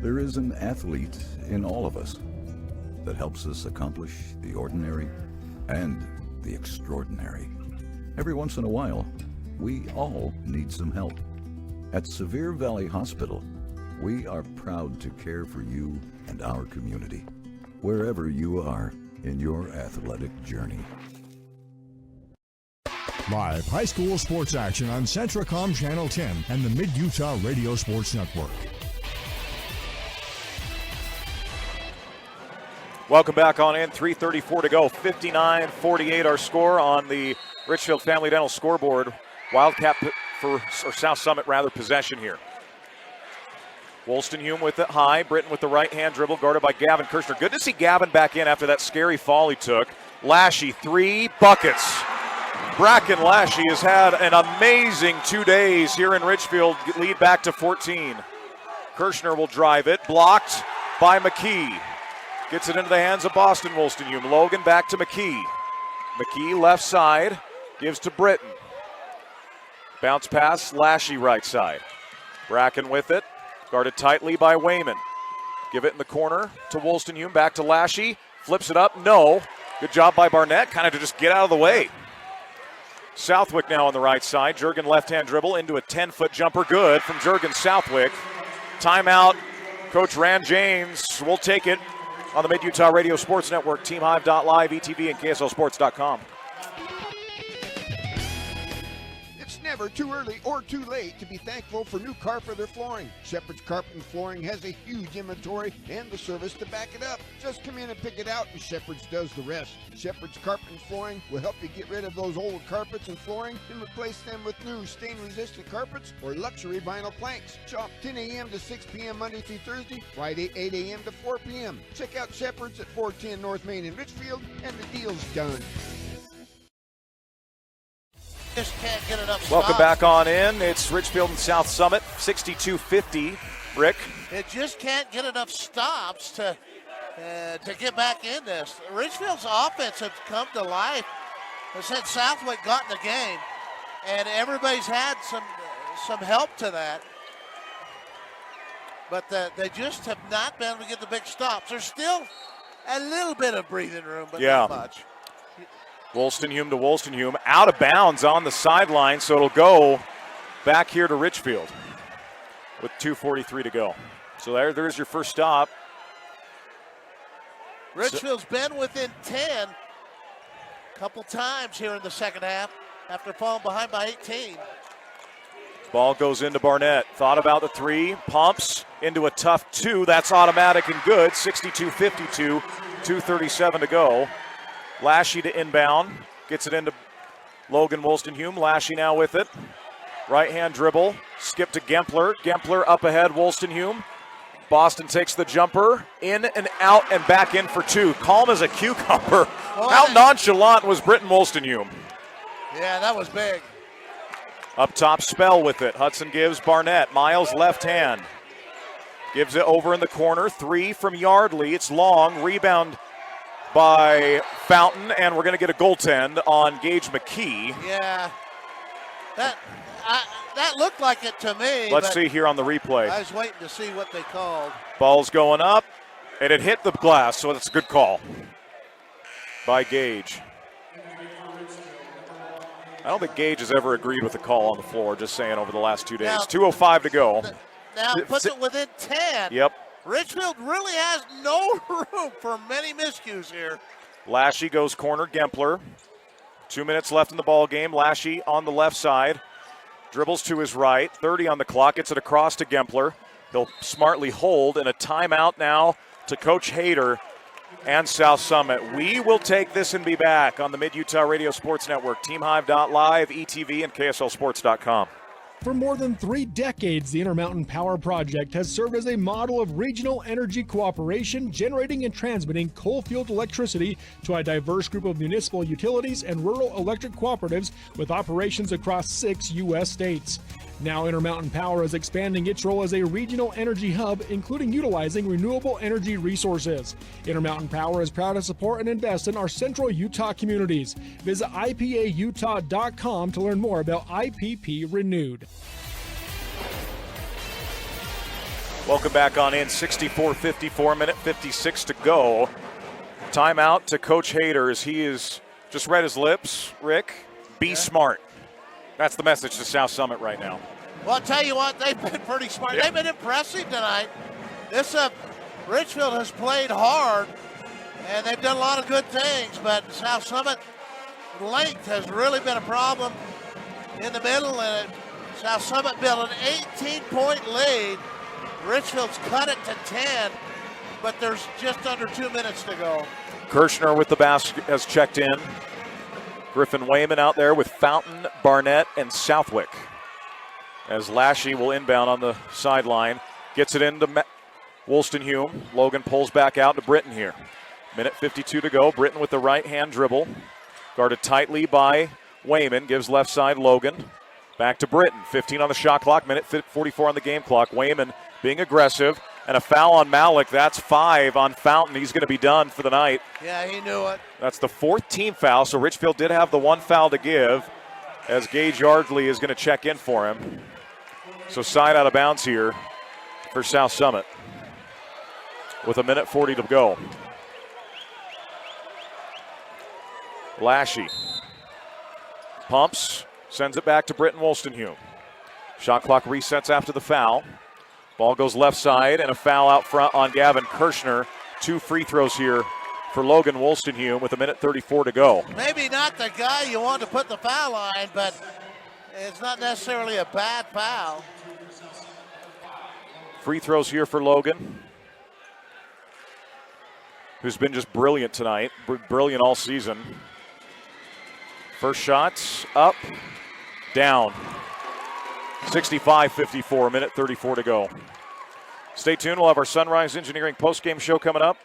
There is an athlete in all of us that helps us accomplish the ordinary and the extraordinary. Every once in a while, we all need some help. At Sevier Valley Hospital, we are proud to care for you and our community, wherever you are in your athletic journey. Live high school sports action on Centracom Channel 10 and the Mid-Utah Radio Sports Network. Welcome back on in. 3:34 to go. 59-48 our score on the Richfield Family Dental scoreboard. Wildcat or South Summit rather possession here. Wolstenholme with it high. Britton with the right-hand dribble guarded by Gavin Kirshner. Good to see Gavin back in after that scary fall he took. Lashy, 3 buckets. Bracken Lashy has had an amazing 2 days here in Richfield. Lead back to 14. Kirshner will drive it. Blocked by McKee. Gets it into the hands of Boston Wolstenholme. Logan back to McKee. McKee left side. Gives to Britton. Bounce pass, Lashy right side. Bracken with it. Guarded tightly by Wayman. Give it in the corner to Wolstenholme. Back to Lashy. Flips it up. No. Good job by Barnett. Kind of to just get out of the way. Southwick now on the right side. Jurgen left-hand dribble into a 10-foot jumper. Good from Jurgen Southwick. Timeout. Coach Rand James will take it on the Mid-Utah Radio Sports Network, teamhive.live, ETV, and KSLSports.com. never too early or too late to be thankful for new Carpenter flooring. Shepherd's Carpet and Flooring has a huge inventory and the service to back it up. Just come in and pick it out, and Shepherd's does the rest. Shepherd's Carpet and Flooring will help you get rid of those old carpets and flooring and replace them with new stain-resistant carpets or luxury vinyl planks. Shop 10 a.m. to 6 p.m. Monday through Thursday, Friday 8 a.m. to 4 p.m. Check out Shepherd's at 410 North Main in Richfield, and the deal's done. Just can't get enough Welcome stops. back on in. It's Richfield and South Summit, 62-50. Rick? It just can't get enough stops to get back in this. Richfield's offense has come to life. Has had Southwick got in the game, and everybody's had some help to that. But they just have not been able to get the big stops. There's still a little bit of breathing room, but not much. Wolstenhume to Wolstenhume, out of bounds on the sideline, so it'll go back here to Richfield with 2:43 to go. So there's your first stop. Richfield's been within 10 a couple times here in the second half after falling behind by 18. Ball goes into Barnett. Thought about the three, pumps into a tough two. That's automatic and good. 62-52, 2:37 to go. Lashy to inbound, gets it into Logan Wolstenhume. Lashy now with it. Right-hand dribble, skip to Gempler. Gempler up ahead, Wolstenhume. Boston takes the jumper, in and out and back in for two. Calm as a cucumber. How nonchalant was Britton Wolstenhume? Yeah, that was big. Up top, Spell with it. Hudson gives Barnett. Miles left hand. Gives it over in the corner. Three from Yardley. It's long. Rebound by Fountain, and we're going to get a goaltend on Gage McKee. Yeah, that looked like it to me. Let's see here on the replay. I was waiting to see what they called. Ball's going up, and it hit the glass, so that's a good call by Gage. I don't think Gage has ever agreed with the call on the floor, just saying, over the last 2 days. Now, 2:05 to go. Now puts it within 10. Yep. Richfield really has no room for many miscues here. Lashy goes corner, Gempler. 2 minutes left in the ball game. Lashy on the left side. Dribbles to his right. 30 on the clock. Gets it across to Gempler. He'll smartly hold, and a timeout now to Coach Hayter and South Summit. We will take this and be back on the Mid-Utah Radio Sports Network, TeamHive.live, ETV, and KSLSports.com. For more than 3 decades, the Intermountain Power Project has served as a model of regional energy cooperation, generating and transmitting coal-fueled electricity to a diverse group of municipal utilities and rural electric cooperatives with operations across 6 U.S. states. Now Intermountain Power is expanding its role as a regional energy hub, including utilizing renewable energy resources. Intermountain Power is proud to support and invest in our central Utah communities. Visit IPAUtah.com to learn more about IPP Renewed. Welcome back on in. 64-54, minute 56 to go. Timeout to Coach Hayter as he is just read his lips. Rick, be smart. That's the message to South Summit right now. Well, I'll tell you what, they've been pretty smart. Yeah. They've been impressive tonight. This Richfield has played hard, and they've done a lot of good things, but South Summit length has really been a problem in the middle, and South Summit built an 18-point lead. Richfield's cut it to 10, but there's just under 2 minutes to go. Kirshner with the basket has checked in. Griffin Wayman out there with Fountain, Barnett, and Southwick. As Lashy will inbound on the sideline. Gets it into Wolstenhume. Logan pulls back out to Britton here. Minute 52 to go. Britton with the right-hand dribble. Guarded tightly by Wayman. Gives left side Logan. Back to Britton. 15 on the shot clock. Minute 44 on the game clock. Wayman being aggressive. And a foul on Malik. That's 5 on Fountain. He's going to be done for the night. Yeah, he knew it. That's the 4th team foul, so Richfield did have the 1 foul to give as Gage Yardley is going to check in for him. So side out of bounds here for South Summit with a minute 40 to go. Lashy pumps, sends it back to Britton Wolstenhume. Shot clock resets after the foul. Ball goes left side, and a foul out front on Gavin Kirshner. 2 free throws here for Logan Wolstenhume with a minute 34 to go. Maybe not the guy you want to put the foul line, but It's not necessarily a bad foul. Free throws here for Logan, who's been just brilliant tonight, brilliant all season. First shot's up, down. 65-54, minute 34 to go. Stay tuned, we'll have our Sunrise Engineering postgame show coming up.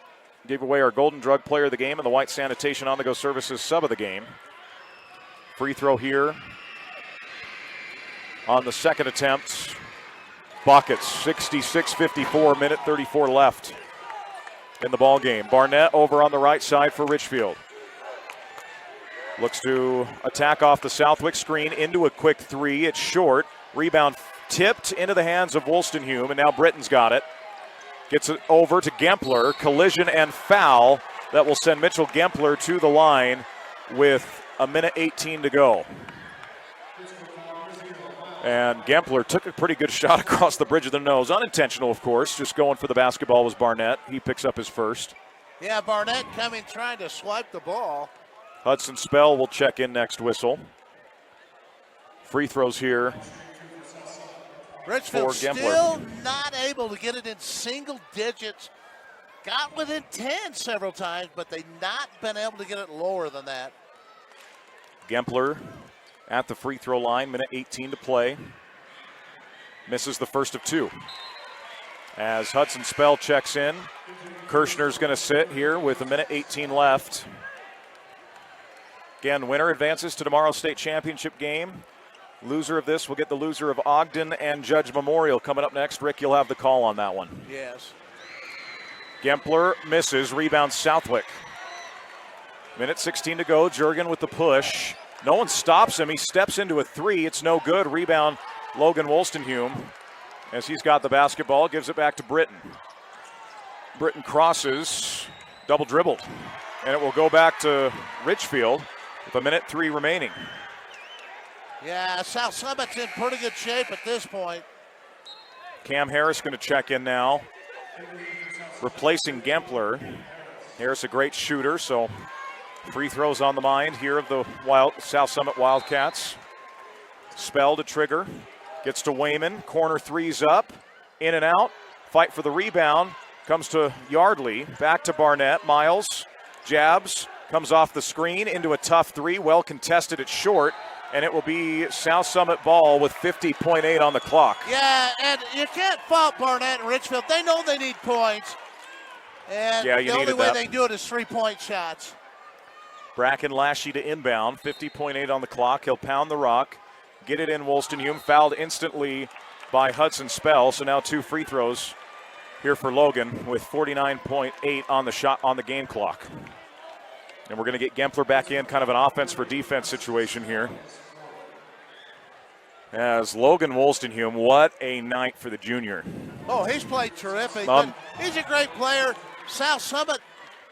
Gave away our Golden Drug Player of the Game and the White Sanitation On-the-Go Services sub of the game. Free throw here on the second attempt. Buckets, 66-54, minute 34 left in the ball game. Barnett over on the right side for Richfield. Looks to attack off the Southwick screen into a quick three. It's short. Rebound tipped into the hands of Wolstenhume, and now Britton's got it. Gets it over to Gempler. Collision and foul that will send Mitchell Gempler to the line with a minute 18 to go. And Gempler took a pretty good shot across the bridge of the nose. Unintentional, of course. Just going for the basketball was Barnett. He picks up his first. Yeah, Barnett coming trying to swipe the ball. Hudson Spell will check in next whistle. Free throws here. Richfield for Gempler. Still not able to get it in single digits. Got within 10 several times, but they've not been able to get it lower than that. Gempler at the free throw line, minute 18 to play. Misses the first of two. As Hudson Spell checks in, Kirshner's going to sit here with a minute 18 left. Again, winner advances to tomorrow's state championship game. Loser of this will get the loser of Ogden and Judge Memorial coming up next. Rick, you'll have the call on that one. Yes. Gempler misses, rebounds Southwick. Minute 16 to go, Jurgen with the push. No one stops him, he steps into a three, it's no good. Rebound, Logan Wolstenhume. As he's got the basketball, gives it back to Britton. Britton crosses, double dribbled. And it will go back to Richfield with a minute 3 remaining. Yeah, South Summit's in pretty good shape at this point. Cam Harris going to check in now, replacing Gempler. Harris a great shooter, so free throws on the mind here of the South Summit Wildcats. Spell to trigger, gets to Wayman, corner threes up, in and out, fight for the rebound, comes to Yardley, back to Barnett, Miles, jabs, comes off the screen into a tough three, well contested at short, and it will be South Summit ball with 50.8 on the clock. Yeah, and you can't fault Barnett and Richfield. They know they need points. And yeah, the only way they do it is 3-point shots. Bracken Lashy to inbound, 50.8 on the clock. He'll pound the rock, get it in Wolstenhume, fouled instantly by Hudson Spell. So now 2 free throws here for Logan with 49.8 on the shot on the game clock. And we're going to get Gempler back in, kind of an offense for defense situation here. As Logan Wolstenhume, what a night for the junior. Oh, he's played terrific. But he's a great player. South Summit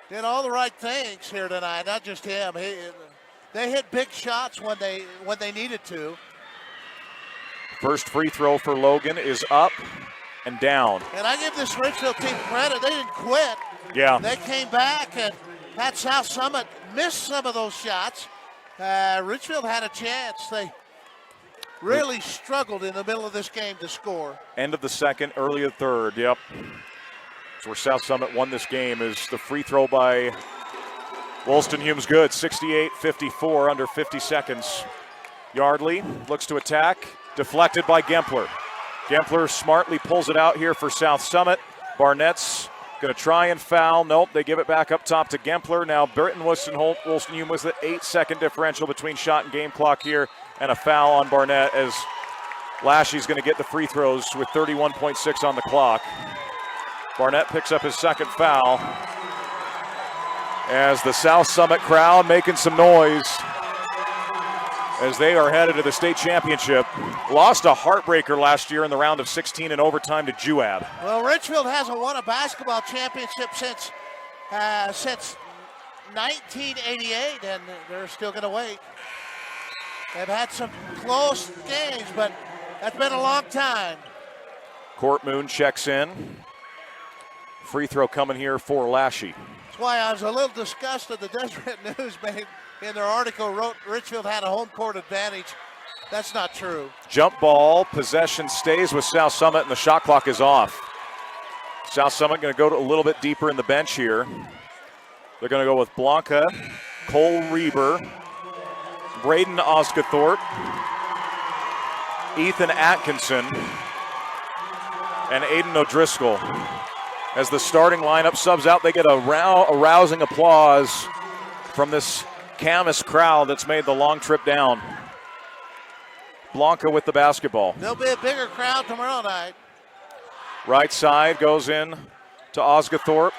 did all the right things here tonight, not just him. They hit big shots when they needed to. First free throw for Logan is up and down. And I give this Richfield team credit. They didn't quit. Yeah. They came back and had South Summit miss some of those shots. Richfield had a chance. They really struggled in the middle of this game to score. End of the second, early of the third, yep. That's where South Summit won this game, is the free throw by Wolstenhume's good. 68-54, under 50 seconds. Yardley looks to attack, deflected by Gempler. Gempler smartly pulls it out here for South Summit. Barnett's going to try and foul. Nope, they give it back up top to Gempler. Now Britton Wolstenhume was the 8-second differential between shot and game clock here, and a foul on Barnett as Lashy's going to get the free throws with 31.6 on the clock. Barnett picks up his second foul as the South Summit crowd making some noise as they are headed to the state championship. Lost a heartbreaker last year in the round of 16 in overtime to Juab. Well, Richfield hasn't won a basketball championship since 1988, and they're still going to wait. They've had some close games, but that's been a long time. Court Moon checks in. Free throw coming here for Lashy. That's why I was a little disgusted. The Deseret News made in their article wrote Richfield had a home court advantage. That's not true. Jump ball, possession stays with South Summit, and the shot clock is off. South Summit going to go a little bit deeper in the bench here. They're going to go with Blanca, Cole Reber, Braden Osgathorpe, Ethan Atkinson, and Aiden O'Driscoll. As the starting lineup subs out, they get a rousing applause from this Camas crowd that's made the long trip down. Blanca with the basketball. There'll be a bigger crowd tomorrow night. Right side goes in to Osgathorpe.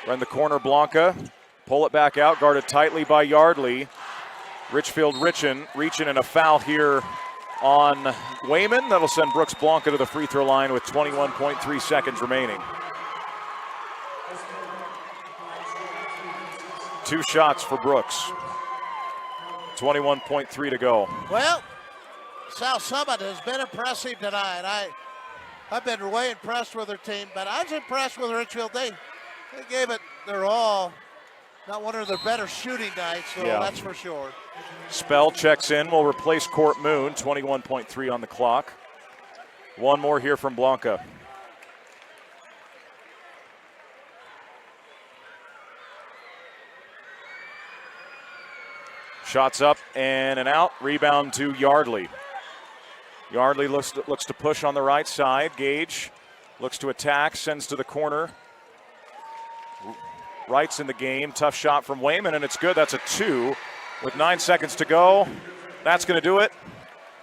Right in the corner, Blanca. Pull it back out, guarded tightly by Yardley. Richfield reaching and a foul here on Wayman. That'll send Brooks Blanca to the free throw line with 21.3 seconds remaining. 2 shots for Brooks. 21.3 to go. Well, South Summit has been impressive tonight. I've been way impressed with their team, but I was impressed with Richfield. They gave it their all. Not one of their better shooting nights, though, that's for sure. Spell checks in, will replace Court Moon, 21.3 on the clock. One more here from Blanca. Shots up and an out, rebound to Yardley. Yardley looks to push on the right side. Gage looks to attack, sends to the corner. Wright's in the game. Tough shot from Wayman, and it's good. That's a 2 with 9 seconds to go. That's going to do it.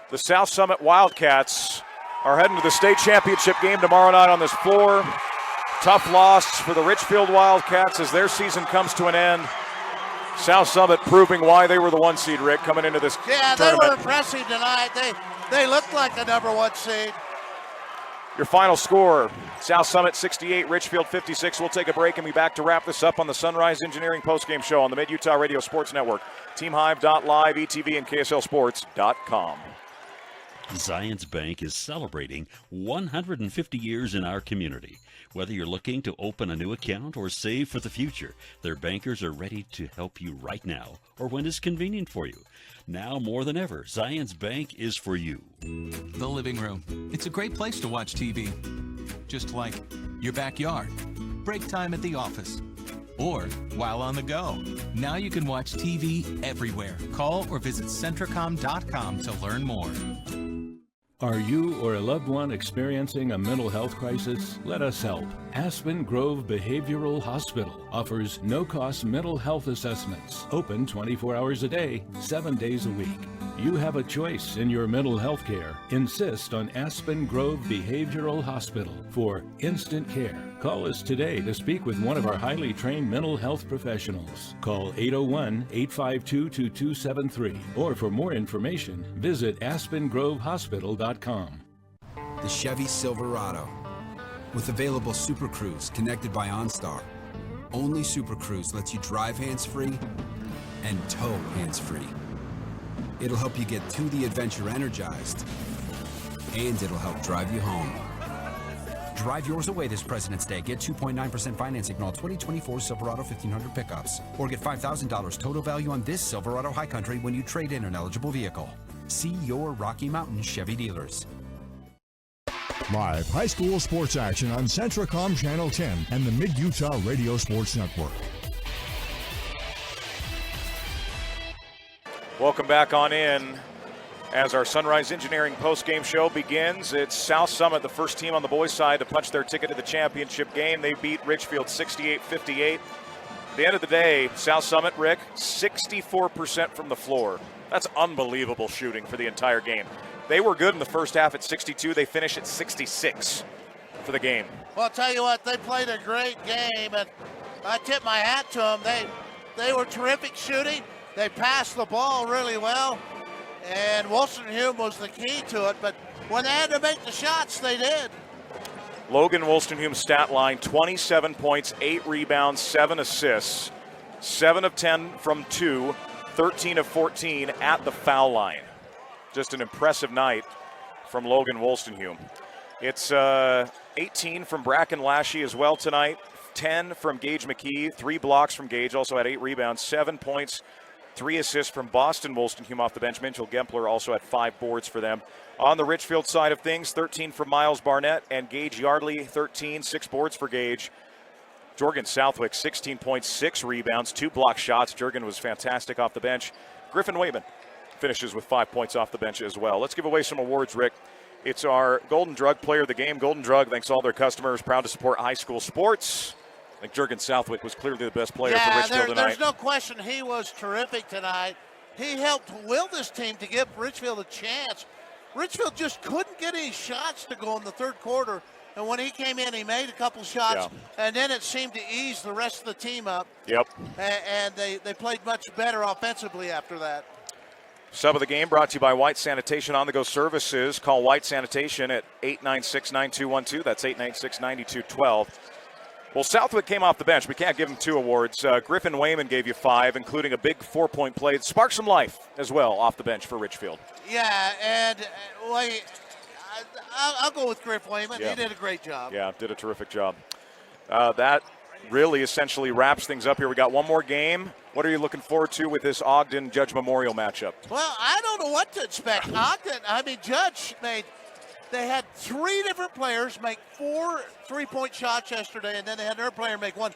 The South Summit Wildcats are heading to the state championship game tomorrow night on this floor. Tough loss for the Richfield Wildcats as their season comes to an end. South Summit proving why they were the 1 seed, Rick, coming into this tournament. They were impressive tonight. They looked like the number 1 seed. Your final score, South Summit 68, Richfield 56. We'll take a break and be back to wrap this up on the Sunrise Engineering postgame show on the Mid-Utah Radio Sports Network, teamhive.live, ETV, and KSLSports.com. Zions Bank is celebrating 150 years in our community. Whether you're looking to open a new account or save for the future, their bankers are ready to help you right now or when it's convenient for you. Now more than ever, Zions Bank is for you. The living room. It's a great place to watch TV. Just like your backyard, break time at the office, or while on the go. Now you can watch TV everywhere. Call or visit Centricom.com to learn more. Are you or a loved one experiencing a mental health crisis? Let us help. Aspen Grove Behavioral Hospital offers no-cost mental health assessments, open 24 hours a day, 7 days a week. You have a choice in your mental health care. Insist on Aspen Grove Behavioral Hospital for instant care. Call us today to speak with one of our highly trained mental health professionals. Call 801-852-2273 or for more information, visit aspengrovehospital.com. The Chevy Silverado. With available Super Cruise connected by OnStar. Only Super Cruise lets you drive hands-free and tow hands-free. It'll help you get to the adventure energized, and it'll help drive you home. Drive yours away this President's Day. Get 2.9% financing on all 2024 Silverado 1500 pickups. Or get $5,000 total value on this Silverado High Country when you trade in an eligible vehicle. See your Rocky Mountain Chevy dealers. Live high school sports action on Centricom Channel 10 and the Mid-Utah Radio Sports Network. Welcome back on in as our Sunrise Engineering post-game show begins. It's South Summit, the first team on the boys' side to punch their ticket to the championship game. They beat Richfield 68-58. At the end of the day, South Summit, Rick, 64% from the floor. That's unbelievable shooting for the entire game. They were good in the first half at 62. They finished at 66 for the game. Well, I'll tell you what, they played a great game, and I tip my hat to them. They were terrific shooting. They passed the ball really well, and Wolstenholme was the key to it, but when they had to make the shots, they did. Logan Wolstenholme's stat line, 27 points, 8 rebounds, 7 assists, 7 of 10 from 2, 13 of 14 at the foul line. Just an impressive night from Logan Wolstenholme. It's 18 from Bracken Lashy as well tonight, 10 from Gage McKee, 3 blocks from Gage, also had 8 rebounds, 7 points 3 assists from Boston Wolstenholme off the bench. Mitchell Gempler also had 5 boards for them. On the Richfield side of things, 13 from Miles Barnett and Gage Yardley, 13, 6 boards for Gage. Jorgen Southwick, 16.6 rebounds, 2 block shots. Jorgen was fantastic off the bench. Griffin Wayman finishes with 5 points off the bench as well. Let's give away some awards, Rick. It's our Golden Drug Player of the Game. Golden Drug thanks all their customers, proud to support high school sports. I think Jorgen Southwick was clearly the best player for Richfield tonight. There's no question he was terrific tonight. He helped will this team to give Richfield a chance. Richfield just couldn't get any shots to go in the third quarter. And when he came in, he made a couple shots, and then it seemed to ease the rest of the team up. Yep. And they played much better offensively after that. Sub of the game brought to you by White Sanitation On-the-Go Services. Call White Sanitation at 896-9212. That's 896-9212. Well, Southwick came off the bench. We can't give him 2 awards. Griffin Wayman gave you 5, including a big 4-point play. It sparked some life as well off the bench for Richfield. Yeah, and I'll go with Griff Wayman. Yeah. He did a great job. Yeah, did a terrific job. That really essentially wraps things up here. We got one more game. What are you looking forward to with this Ogden Judge Memorial matchup? Well, I don't know what to expect. Judge they had 3 different players make 4 3-point shots yesterday, and then they had another player make 1.